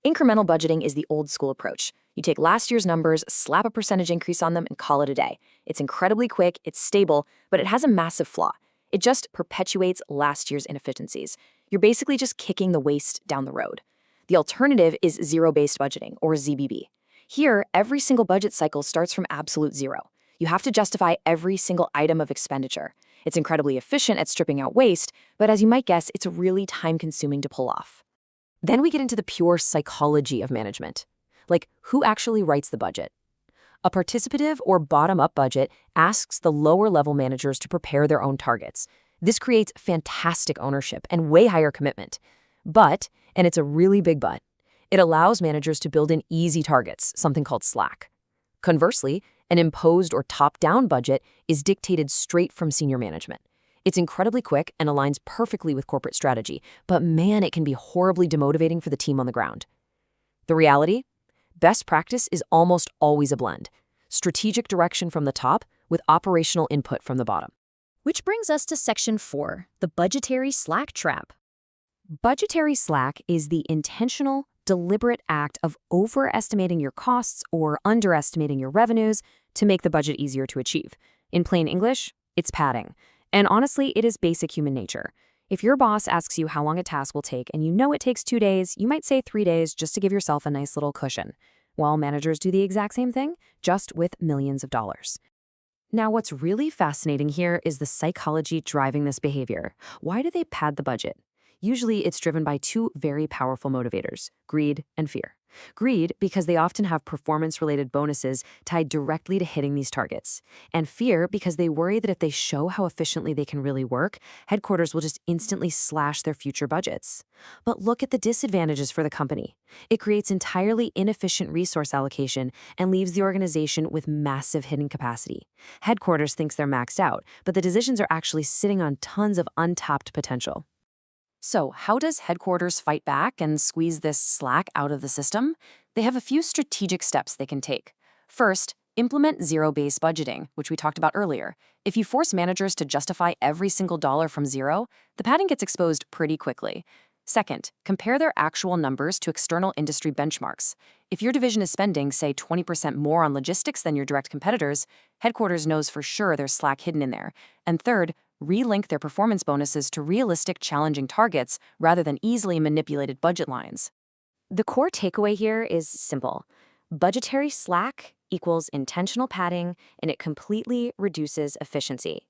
Incremental budgeting is the old school approach. You take last year's numbers, slap a percentage increase on them, and call it a day. It's incredibly quick, it's stable, but it has a massive flaw. It just perpetuates last year's inefficiencies. You're basically just kicking the waste down the road. The alternative is zero-based budgeting, or ZBB. Here, every single budget cycle starts from absolute zero. You have to justify every single item of expenditure. It's incredibly efficient at stripping out waste, but as you might guess, it's really time-consuming to pull off. Then we get into the pure psychology of management. Like, who actually writes the budget? A participative or bottom-up budget asks the lower-level managers to prepare their own targets. This creates fantastic ownership and way higher commitment. But, and it's a really big but, it allows managers to build in easy targets, something called slack. Conversely, an imposed or top-down budget is dictated straight from senior management. It's incredibly quick and aligns perfectly with corporate strategy, but man, it can be horribly demotivating for the team on the ground. The reality? Best practice is almost always a blend. Strategic direction from the top with operational input from the bottom. Which brings us to Section 4, the budgetary slack trap. Budgetary slack is the intentional, deliberate act of overestimating your costs or underestimating your revenues to make the budget easier to achieve. In plain English, it's padding. And honestly, it is basic human nature. If your boss asks you how long a task will take and you know it takes 2 days, you might say 3 days just to give yourself a nice little cushion. While managers do the exact same thing, just with millions of dollars. Now, what's really fascinating here is the psychology driving this behavior. Why do they pad the budget? Usually, it's driven by two very powerful motivators, greed and fear. Greed, because they often have performance-related bonuses tied directly to hitting these targets. And fear, because they worry that if they show how efficiently they can really work, headquarters will just instantly slash their future budgets. But look at the disadvantages for the company. It creates entirely inefficient resource allocation and leaves the organization with massive hidden capacity. Headquarters thinks they're maxed out, but the decisions are actually sitting on tons of untapped potential. So, how does headquarters fight back and squeeze this slack out of the system? They have a few strategic steps they can take. First, implement zero-based budgeting, which we talked about earlier. If you force managers to justify every single dollar from zero, the padding gets exposed pretty quickly. Second, compare their actual numbers to external industry benchmarks. If your division is spending, say, 20% more on logistics than your direct competitors, headquarters knows for sure there's slack hidden in there. And third, relink their performance bonuses to realistic, challenging targets rather than easily manipulated budget lines. The core takeaway here is simple. Budgetary slack equals intentional padding, and it completely reduces efficiency.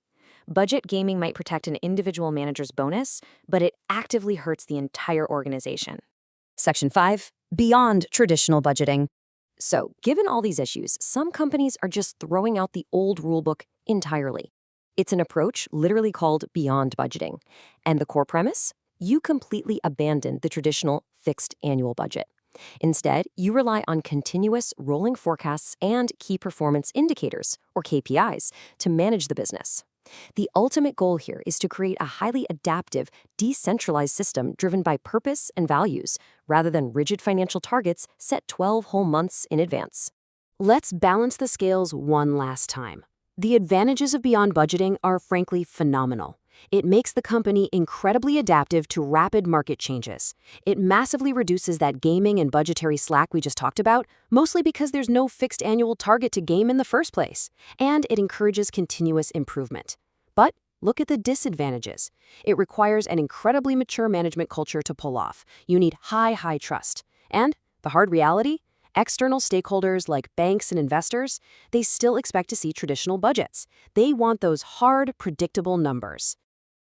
Budget gaming might protect an individual manager's bonus, but it actively hurts the entire organization. Section 5, beyond traditional budgeting. So, given all these issues, some companies are just throwing out the old rulebook entirely. It's an approach literally called beyond budgeting. And the core premise? You completely abandon the traditional fixed annual budget. Instead, you rely on continuous rolling forecasts and key performance indicators, or KPIs, to manage the business. The ultimate goal here is to create a highly adaptive, decentralized system driven by purpose and values, rather than rigid financial targets set 12 whole months in advance. Let's balance the scales one last time. The advantages of beyond budgeting are frankly phenomenal. It makes the company incredibly adaptive to rapid market changes. It massively reduces that gaming and budgetary slack we just talked about, mostly because there's no fixed annual target to game in the first place. And it encourages continuous improvement. But look at the disadvantages. It requires an incredibly mature management culture to pull off. You need high trust. And the hard reality? External stakeholders like banks and investors, they still expect to see traditional budgets. They want those hard, predictable numbers.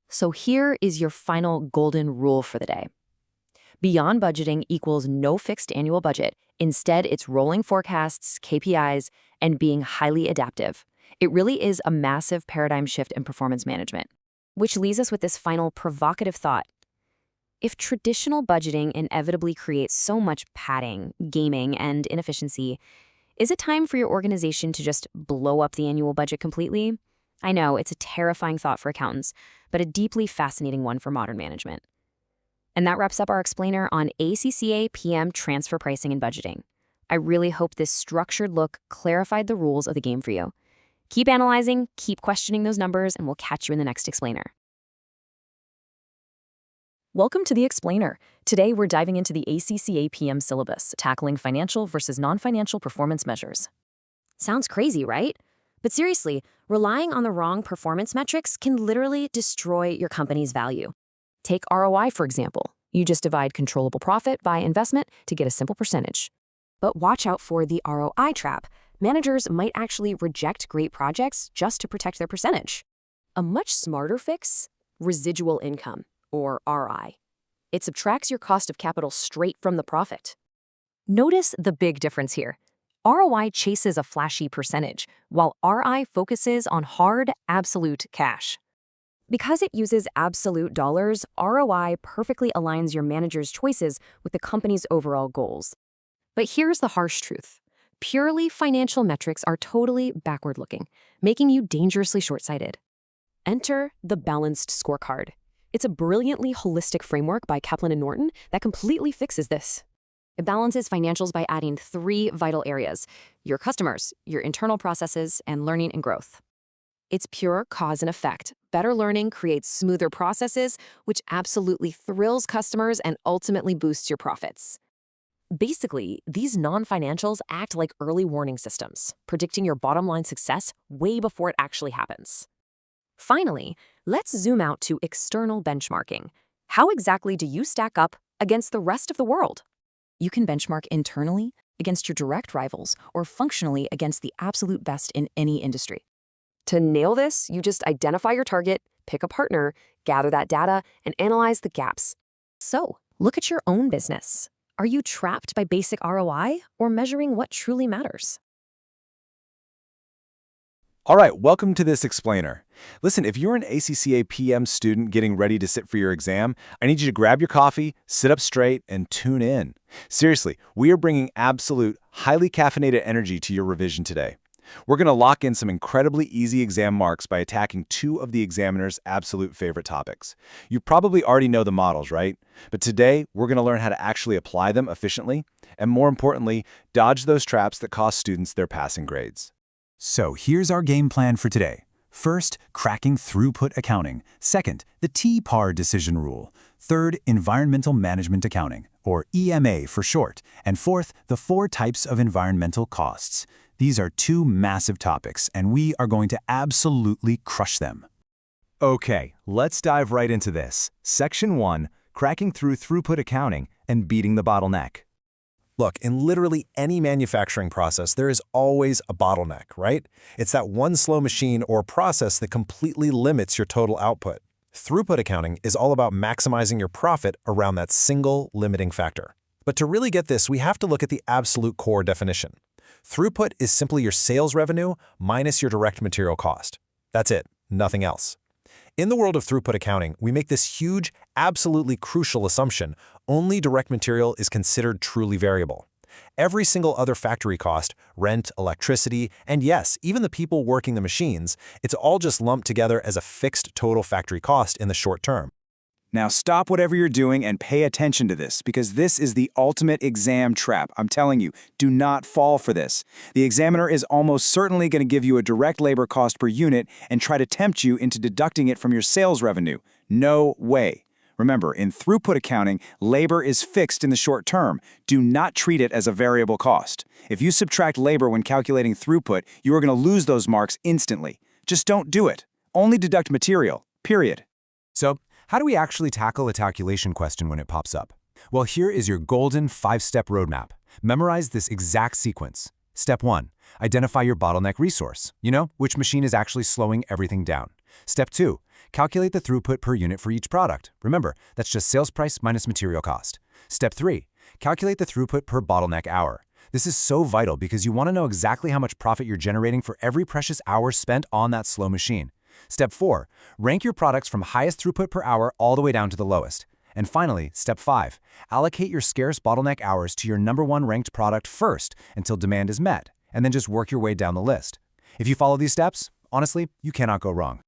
So here is your final golden rule for the day. Beyond budgeting equals no fixed annual budget. Instead, it's rolling forecasts, KPIs, and being highly adaptive. It really is a massive paradigm shift in performance management. Which leaves us with this final provocative thought. If traditional budgeting inevitably creates so much padding, gaming, and inefficiency, is it time for your organization to just blow up the annual budget completely? I know, it's a terrifying thought for accountants, but a deeply fascinating one for modern management. And that wraps up our explainer on ACCA PM transfer pricing and budgeting. I really hope this structured look clarified the rules of the game for you. Keep analyzing, keep questioning those numbers, and we'll catch you in the next explainer. Welcome to the Explainer. Today, we're diving into the ACCA PM syllabus, tackling financial versus non-financial performance measures. Sounds crazy, right? But seriously, relying on the wrong performance metrics can literally destroy your company's value. Take ROI, for example. You just divide controllable profit by investment to get a simple percentage. But watch out for the ROI trap. Managers might actually reject great projects just to protect their percentage. A much smarter fix? Residual income, or RI. It subtracts your cost of capital straight from the profit. Notice the big difference here. ROI chases a flashy percentage, while RI focuses on hard, absolute cash. Because it uses absolute dollars, ROI perfectly aligns your manager's choices with the company's overall goals. But here's the harsh truth. Purely financial metrics are totally backward-looking, making you dangerously short-sighted. Enter the Balanced Scorecard. It's a brilliantly holistic framework by Kaplan and Norton that completely fixes this. It balances financials by adding 3 vital areas: your customers, your internal processes, and learning and growth. It's pure cause and effect. Better learning creates smoother processes, which absolutely thrills customers and ultimately boosts your profits. Basically, these non-financials act like early warning systems, predicting your bottom line success way before it actually happens. Finally, let's zoom out to external benchmarking. How exactly do you stack up against the rest of the world? You can benchmark internally against your direct rivals or functionally against the absolute best in any industry. To nail this, you just identify your target, pick a partner, gather that data, and analyze the gaps. So, look at your own business. Are you trapped by basic ROI or measuring what truly matters? All right, welcome to this explainer. Listen, if you're an ACCA PM student getting ready to sit for your exam, I need you to grab your coffee, sit up straight, and tune in. Seriously, we are bringing absolute, highly caffeinated energy to your revision today. We're going to lock in some incredibly easy exam marks by attacking 2 of the examiner's absolute favorite topics. You probably already know the models, right? But today, we're going to learn how to actually apply them efficiently, and more importantly, dodge those traps that cost students their passing grades. So here's our game plan for today. First, cracking throughput accounting. Second, the T-PAR decision rule. Third, environmental management accounting, or EMA for short. And fourth, the 4 types of environmental costs. These are 2 massive topics, and we are going to absolutely crush them. Okay, let's dive right into this. Section 1, cracking through throughput accounting and beating the bottleneck. Look, in literally any manufacturing process, there is always a bottleneck, right? It's that one slow machine or process that completely limits your total output. Throughput accounting is all about maximizing your profit around that single limiting factor. But to really get this, we have to look at the absolute core definition. Throughput is simply your sales revenue minus your direct material cost. That's it, nothing else. In the world of throughput accounting, we make this huge, absolutely crucial assumption: only direct material is considered truly variable. Every single other factory cost, rent, electricity, and yes, even the people working the machines, it's all just lumped together as a fixed total factory cost in the short term. Now stop whatever you're doing and pay attention to this, because this is the ultimate exam trap. I'm telling you, do not fall for this. The examiner is almost certainly going to give you a direct labor cost per unit and try to tempt you into deducting it from your sales revenue. No way. Remember, in throughput accounting, labor is fixed in the short term. Do not treat it as a variable cost. If you subtract labor when calculating throughput, you are going to lose those marks instantly. Just don't do it. Only deduct material, period. So, how do we actually tackle a calculation question when it pops up? Well, here is your golden 5-step roadmap. Memorize this exact sequence. Step 1, identify your bottleneck resource. You know, which machine is actually slowing everything down. Step 2. Calculate the throughput per unit for each product. Remember, that's just sales price minus material cost. Step 3. Calculate the throughput per bottleneck hour. This is so vital because you want to know exactly how much profit you're generating for every precious hour spent on that slow machine. Step 4. Rank your products from highest throughput per hour all the way down to the lowest. And finally, Step 5. Allocate your scarce bottleneck hours to your #1 ranked product first until demand is met, and then just work your way down the list. If you follow these steps, honestly, you cannot go wrong.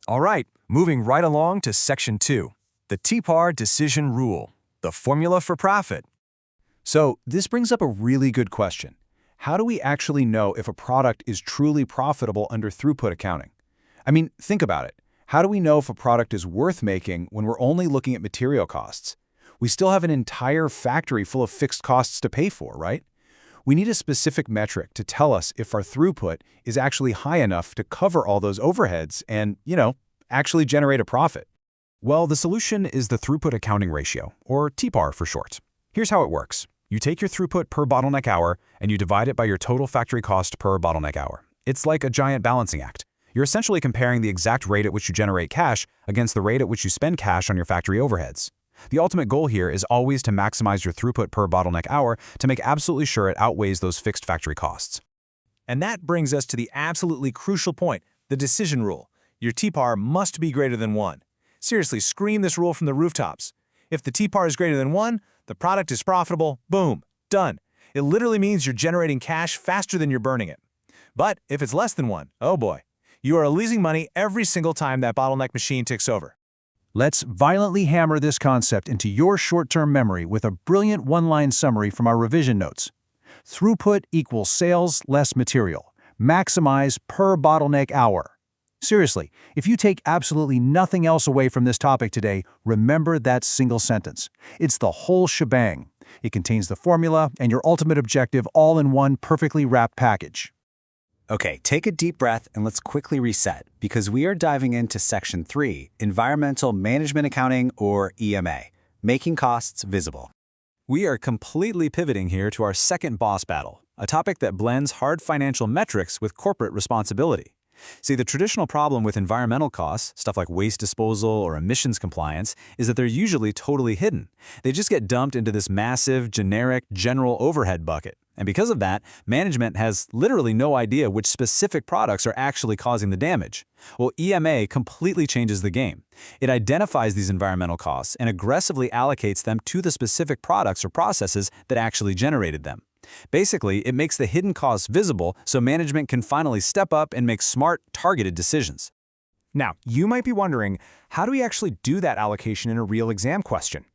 All right, moving right along to Section 2, the TPAR Decision Rule, the formula for profit. So this brings up a really good question. How do we actually know if a product is truly profitable under throughput accounting? I mean, think about it. How do we know if a product is worth making when we're only looking at material costs? We still have an entire factory full of fixed costs to pay for, right? We need a specific metric to tell us if our throughput is actually high enough to cover all those overheads and, actually generate a profit. Well, the solution is the throughput accounting ratio, or TPAR for short. Here's how it works. You take your throughput per bottleneck hour and you divide it by your total factory cost per bottleneck hour. It's like a giant balancing act. You're essentially comparing the exact rate at which you generate cash against the rate at which you spend cash on your factory overheads. The ultimate goal here is always to maximize your throughput per bottleneck hour to make absolutely sure it outweighs those fixed factory costs. And that brings us to the absolutely crucial point, the decision rule. Your TPAR must be greater than 1. Seriously, scream this rule from the rooftops. If the TPAR is greater than 1, the product is profitable, boom, done. It literally means you're generating cash faster than you're burning it. But if it's less than 1, oh boy, you are losing money every single time that bottleneck machine ticks over. Let's violently hammer this concept into your short-term memory with a brilliant one-line summary from our revision notes. Throughput equals sales less material. Maximize per bottleneck hour. Seriously, if you take absolutely nothing else away from this topic today, remember that single sentence. It's the whole shebang. It contains the formula and your ultimate objective all in one perfectly wrapped package. Okay, take a deep breath and let's quickly reset, because we are diving into Section 3, Environmental Management Accounting, or EMA, Making Costs Visible. We are completely pivoting here to our second boss battle, a topic that blends hard financial metrics with corporate responsibility. See, the traditional problem with environmental costs, stuff like waste disposal or emissions compliance, is that they're usually totally hidden. They just get dumped into this massive, generic, general overhead bucket. And because of that, management has literally no idea which specific products are actually causing the damage. Well, EMA completely changes the game. It identifies these environmental costs and aggressively allocates them to the specific products or processes that actually generated them. Basically, it makes the hidden costs visible so management can finally step up and make smart, targeted decisions. Now, you might be wondering, how do we actually do that allocation in a real exam question?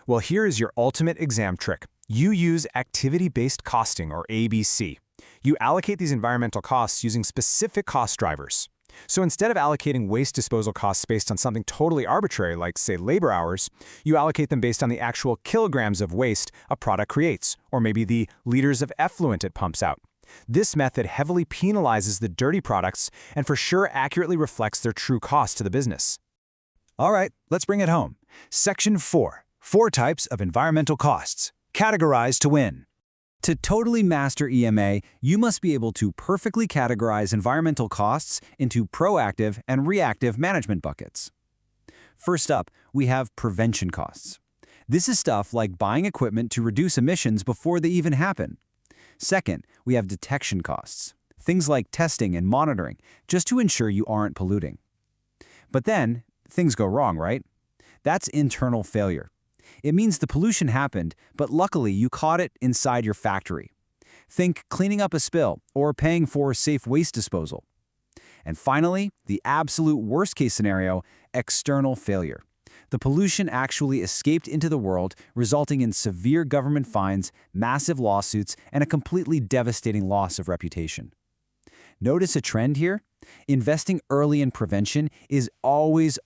Well, here is your ultimate exam trick. You use activity-based costing, or ABC. You allocate these environmental costs using specific cost drivers. So instead of allocating waste disposal costs based on something totally arbitrary, like, say, labor hours, you allocate them based on the actual kilograms of waste a product creates, or maybe the liters of effluent it pumps out. This method heavily penalizes the dirty products and for sure accurately reflects their true cost to the business. All right, let's bring it home. Section 4. 4 types of environmental costs. Categorize to win. To totally master EMA, you must be able to perfectly categorize environmental costs into proactive and reactive management buckets. First up, we have prevention costs. This is stuff like buying equipment to reduce emissions before they even happen. Second, we have detection costs. Things like testing and monitoring, just to ensure you aren't polluting. But then, things go wrong, right? That's internal failure. It means the pollution happened, but luckily you caught it inside your factory. Think cleaning up a spill or paying for safe waste disposal. And finally, the absolute worst-case scenario, external failure. The pollution actually escaped into the world, resulting in severe government fines, massive lawsuits, and a completely devastating loss of reputation. Notice a trend here? Investing early in prevention is always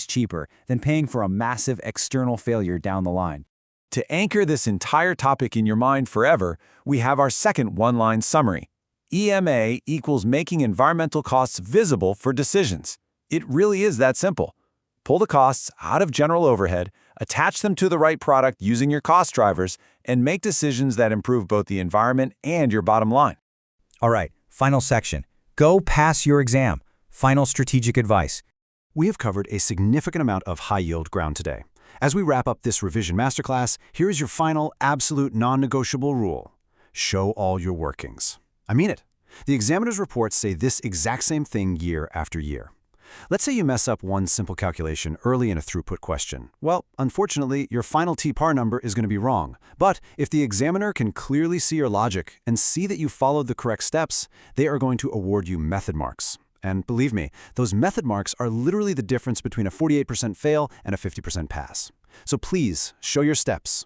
cheaper than paying for a massive external failure down the line. To anchor this entire topic in your mind forever, we have our second one-line summary. EMA equals making environmental costs visible for decisions. It really is that simple. Pull the costs out of general overhead, attach them to the right product using your cost drivers, and make decisions that improve both the environment and your bottom line. All right, final section. Go pass your exam. Final strategic advice. We have covered a significant amount of high-yield ground today. As we wrap up this revision masterclass, here is your final, absolute, non-negotiable rule. Show all your workings. I mean it. The examiner's reports say this exact same thing year after year. Let's say you mess up one simple calculation early in a throughput question. Well, unfortunately, your final TPAR number is going to be wrong. But if the examiner can clearly see your logic and see that you followed the correct steps, they are going to award you method marks. And believe me, those method marks are literally the difference between a 48% fail and a 50% pass. So please, show your steps.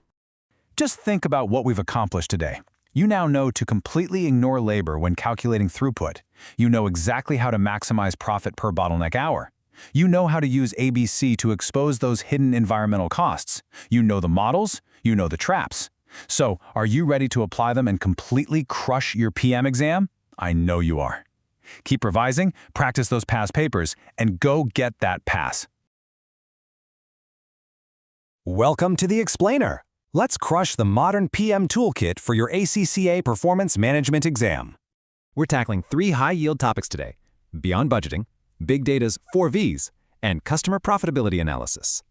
Just think about what we've accomplished today. You now know to completely ignore labor when calculating throughput. You know exactly how to maximize profit per bottleneck hour. You know how to use ABC to expose those hidden environmental costs. You know the models, you know the traps. So, are you ready to apply them and completely crush your PM exam? I know you are. Keep revising, practice those past papers, and go get that pass. Welcome to the Explainer. Let's crush the modern PM toolkit for your ACCA Performance Management exam. We're tackling 3 high-yield topics today: beyond budgeting, big data's 4 V's, and customer profitability analysis.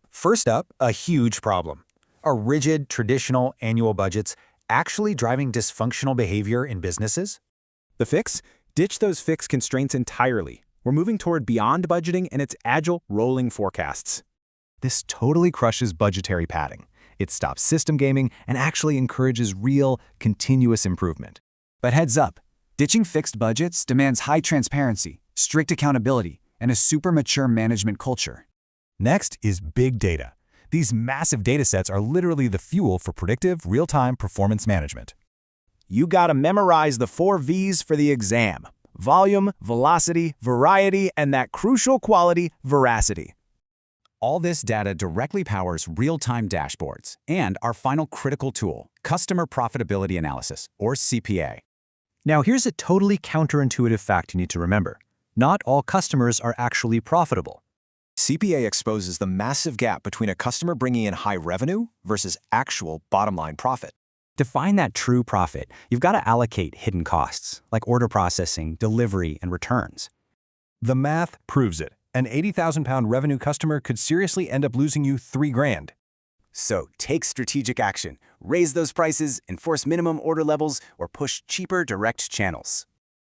First up, a huge problem. Are rigid, traditional annual budgets actually driving dysfunctional behavior in businesses? The fix? Ditch those fixed constraints entirely. We're moving toward beyond budgeting and its agile, rolling forecasts. This totally crushes budgetary padding. It stops system gaming and actually encourages real, continuous improvement. But heads up, ditching fixed budgets demands high transparency, strict accountability, and a super mature management culture. Next is big data. These massive datasets are literally the fuel for predictive, real-time performance management. You gotta memorize the 4 V's for the exam: volume, velocity, variety, and that crucial quality, veracity. All this data directly powers real-time dashboards and our final critical tool, Customer Profitability Analysis, or CPA. Now here's a totally counterintuitive fact you need to remember. Not all customers are actually profitable. CPA exposes the massive gap between a customer bringing in high revenue versus actual bottom-line profit. To find that true profit, you've got to allocate hidden costs, like order processing, delivery, and returns. The math proves it. An 80,000-pound revenue customer could seriously end up losing you $3,000. So take strategic action. Raise those prices, enforce minimum order levels, or push cheaper direct channels.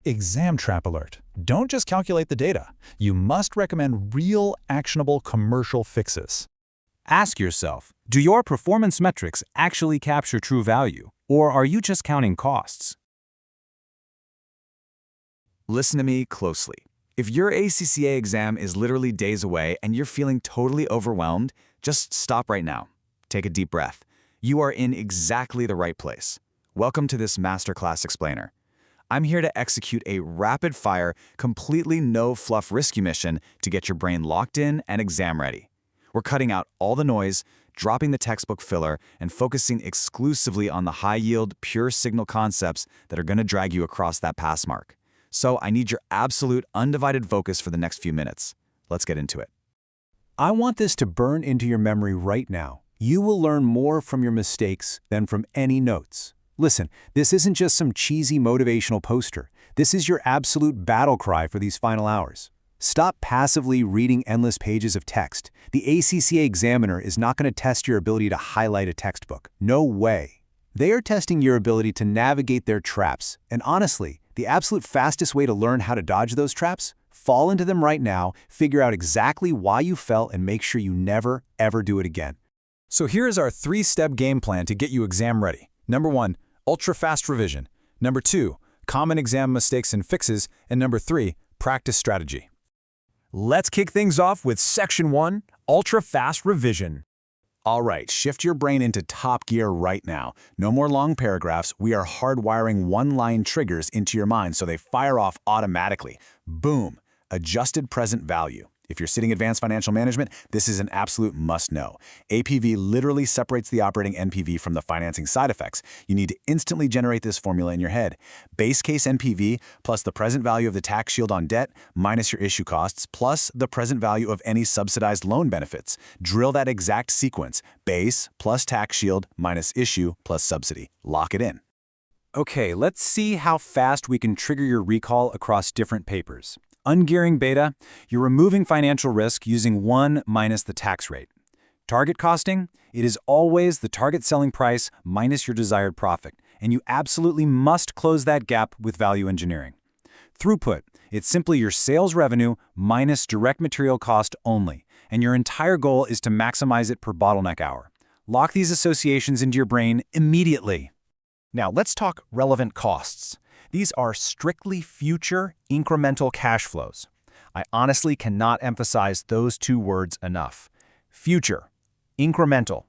Exam trap alert. Don't just calculate the data. You must recommend real, actionable commercial fixes. Ask yourself, do your performance metrics actually capture true value, or are you just counting costs? Listen to me closely. If your ACCA exam is literally days away and you're feeling totally overwhelmed, just stop right now. Take a deep breath. You are in exactly the right place. Welcome to this Masterclass Explainer. I'm here to execute a rapid-fire, completely no-fluff rescue mission to get your brain locked in and exam ready. We're cutting out all the noise, dropping the textbook filler, and focusing exclusively on the high-yield, pure signal concepts that are going to drag you across that pass mark. So I need your absolute, undivided focus for the next few minutes. Let's get into it. I want this to burn into your memory right now. You will learn more from your mistakes than from any notes. Listen, this isn't just some cheesy motivational poster. This is your absolute battle cry for these final hours. Stop passively reading endless pages of text. The ACCA examiner is not going to test your ability to highlight a textbook. No way. They are testing your ability to navigate their traps. And honestly, the absolute fastest way to learn how to dodge those traps? Fall into them right now, figure out exactly why you fell, and make sure you never, ever do it again. So here is our 3-step game plan to get you exam ready. Number 1, ultra-fast revision. Number 2, common exam mistakes and fixes. And number 3, practice strategy. Let's kick things off with Section 1, ultra-fast revision. All right, shift your brain into top gear right now. No more long paragraphs. We are hardwiring one-line triggers into your mind so they fire off automatically. Boom, adjusted present value. If you're sitting advanced financial management, this is an absolute must-know. APV literally separates the operating NPV from the financing side effects. You need to instantly generate this formula in your head. Base case NPV plus the present value of the tax shield on debt minus your issue costs plus the present value of any subsidized loan benefits. Drill that exact sequence. Base plus tax shield minus issue plus subsidy. Lock it in. Okay, let's see how fast we can trigger your recall across different papers. Ungearing beta, you're removing financial risk using 1 minus the tax rate. Target costing, it is always the target selling price minus your desired profit, and you absolutely must close that gap with value engineering. Throughput, it's simply your sales revenue minus direct material cost only, and your entire goal is to maximize it per bottleneck hour. Lock these associations into your brain immediately. Now let's talk relevant costs. These are strictly future incremental cash flows. I honestly cannot emphasize those two words enough. Future, incremental.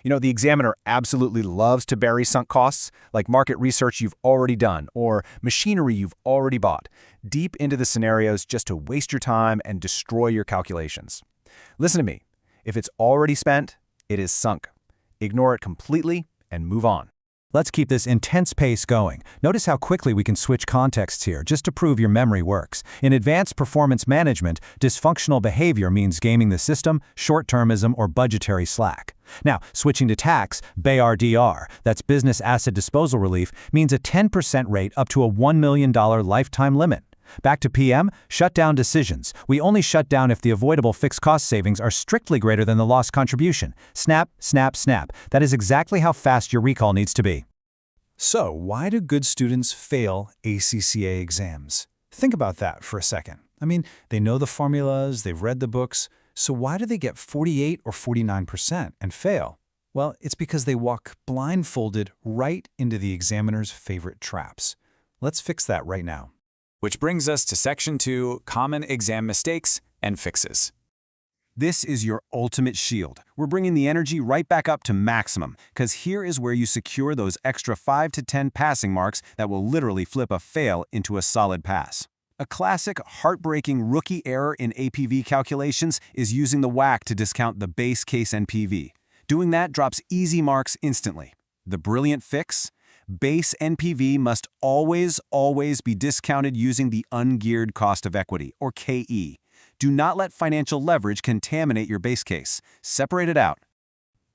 You know, the examiner absolutely loves to bury sunk costs, like market research you've already done or machinery you've already bought, deep into the scenarios just to waste your time and destroy your calculations. Listen to me. If it's already spent, it is sunk. Ignore it completely and move on. Let's keep this intense pace going. Notice how quickly we can switch contexts here, just to prove your memory works. In advanced performance management, dysfunctional behavior means gaming the system, short-termism, or budgetary slack. Now, switching to tax, BAR-DR, that's business asset disposal relief, means a 10% rate up to a $1 million lifetime limit. Back to PM, shutdown decisions. We only shut down if the avoidable fixed cost savings are strictly greater than the lost contribution. Snap, snap, snap. That is exactly how fast your recall needs to be. So, why do good students fail ACCA exams? Think about that for a second. I mean, they know the formulas, they've read the books, so why do they get 48 or 49% and fail? Well, it's because they walk blindfolded right into the examiner's favorite traps. Let's fix that right now. Which brings us to Section 2, Common Exam Mistakes and Fixes. This is your ultimate shield. We're bringing the energy right back up to maximum, because here is where you secure those extra 5 to 10 passing marks that will literally flip a fail into a solid pass. A classic, heartbreaking rookie error in APV calculations is using the WACC to discount the base case NPV. Doing that drops easy marks instantly. The brilliant fix? Base NPV must always be discounted using the ungeared cost of equity, or KE. Do not let financial leverage contaminate your base case. Separate it out.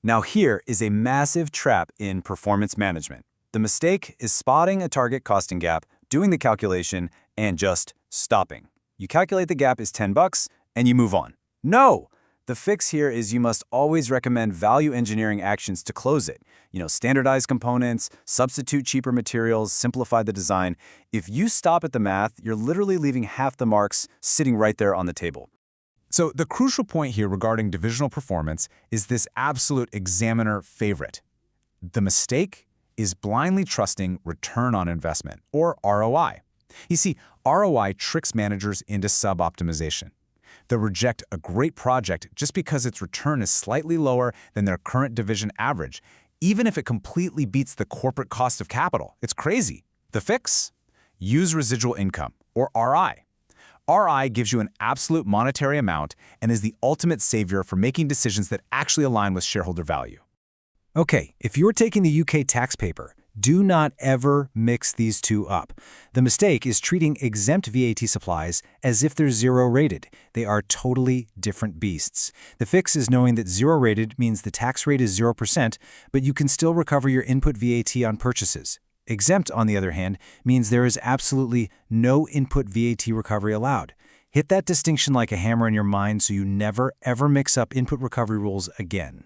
Now here is a massive trap in performance management. The mistake is spotting a target costing gap, doing the calculation, and just stopping. You calculate the gap is $10 and you move on. No! The fix here is you must always recommend value engineering actions to close it. Standardize components, substitute cheaper materials, simplify the design. If you stop at the math, you're literally leaving half the marks sitting right there on the table. So the crucial point here regarding divisional performance is this absolute examiner favorite. The mistake is blindly trusting return on investment, or ROI. You see, ROI tricks managers into sub-optimization. They'll reject a great project just because its return is slightly lower than their current division average, even if it completely beats the corporate cost of capital. It's crazy. The fix? Use residual income, or RI. RI gives you an absolute monetary amount and is the ultimate savior for making decisions that actually align with shareholder value. Okay, if you're taking the UK tax paper, do not ever mix these two up. The mistake is treating exempt VAT supplies as if they're zero-rated. They are totally different beasts. The fix is knowing that zero-rated means the tax rate is 0%, but you can still recover your input VAT on purchases. Exempt, on the other hand, means there is absolutely no input VAT recovery allowed. Hit that distinction like a hammer in your mind so you never, ever mix up input recovery rules again.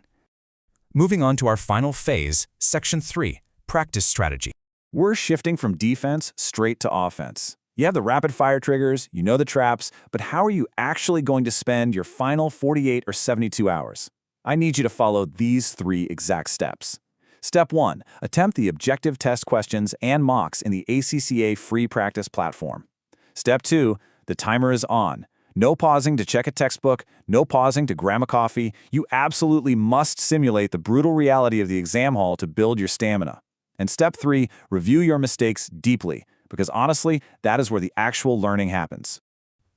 Moving on to our final phase, Section 3, Practice Strategy. We're shifting from defense straight to offense. You have the rapid-fire triggers, you know the traps, but how are you actually going to spend your final 48 or 72 hours? I need you to follow these 3 exact steps. Step 1. Attempt the objective test questions and mocks in the ACCA free practice platform. Step 2. The timer is on. No pausing to check a textbook, no pausing to grab a coffee. You absolutely must simulate the brutal reality of the exam hall to build your stamina. And step 3, review your mistakes deeply, because honestly, that is where the actual learning happens.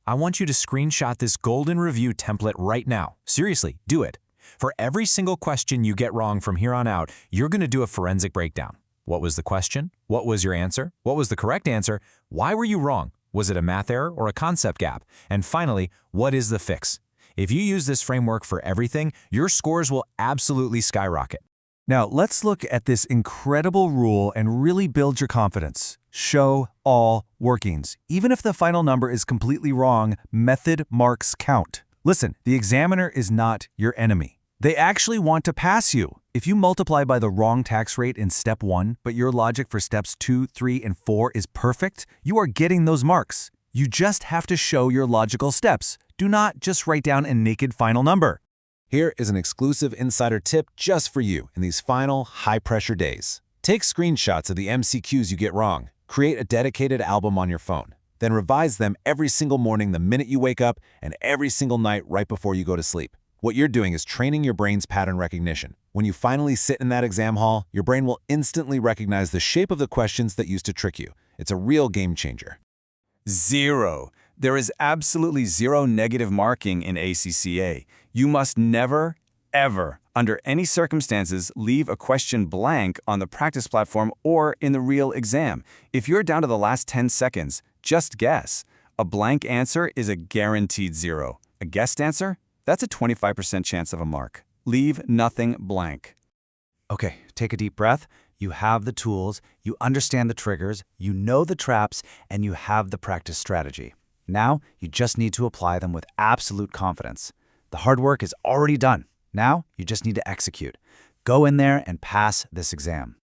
I want you to screenshot this golden review template right now. Seriously, do it. For every single question you get wrong from here on out, you're going to do a forensic breakdown. What was the question? What was your answer? What was the correct answer? Why were you wrong? Was it a math error or a concept gap? And finally, what is the fix? If you use this framework for everything, your scores will absolutely skyrocket. Now, let's look at this incredible rule and really build your confidence. Show all workings. Even if the final number is completely wrong, method marks count. Listen, the examiner is not your enemy. They actually want to pass you. If you multiply by the wrong tax rate in step 1, but your logic for steps 2, 3, and 4 is perfect, you are getting those marks. You just have to show your logical steps. Do not just write down a naked final number. Here is an exclusive insider tip just for you in these final, high-pressure days. Take screenshots of the MCQs you get wrong. Create a dedicated album on your phone. Then revise them every single morning the minute you wake up and every single night right before you go to sleep. What you're doing is training your brain's pattern recognition. When you finally sit in that exam hall, your brain will instantly recognize the shape of the questions that used to trick you. It's a real game changer. 0. There is absolutely zero negative marking in ACCA. You must never, ever, under any circumstances, leave a question blank on the practice platform or in the real exam. If you're down to the last 10 seconds, just guess. A blank answer is a guaranteed 0. A guessed answer? That's a 25% chance of a mark. Leave nothing blank. Okay, take a deep breath. You have the tools, you understand the triggers, you know the traps, and you have the practice strategy. Now, you just need to apply them with absolute confidence. The hard work is already done. Now, you just need to execute. Go in there and pass this exam.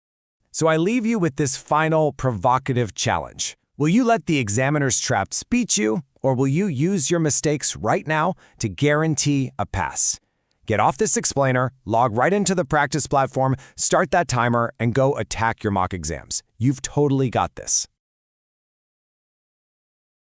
So I leave you with this final provocative challenge. Will you let the examiner's traps beat you, or will you use your mistakes right now to guarantee a pass? Get off this explainer, log right into the practice platform, start that timer, and go attack your mock exams. You've totally got this.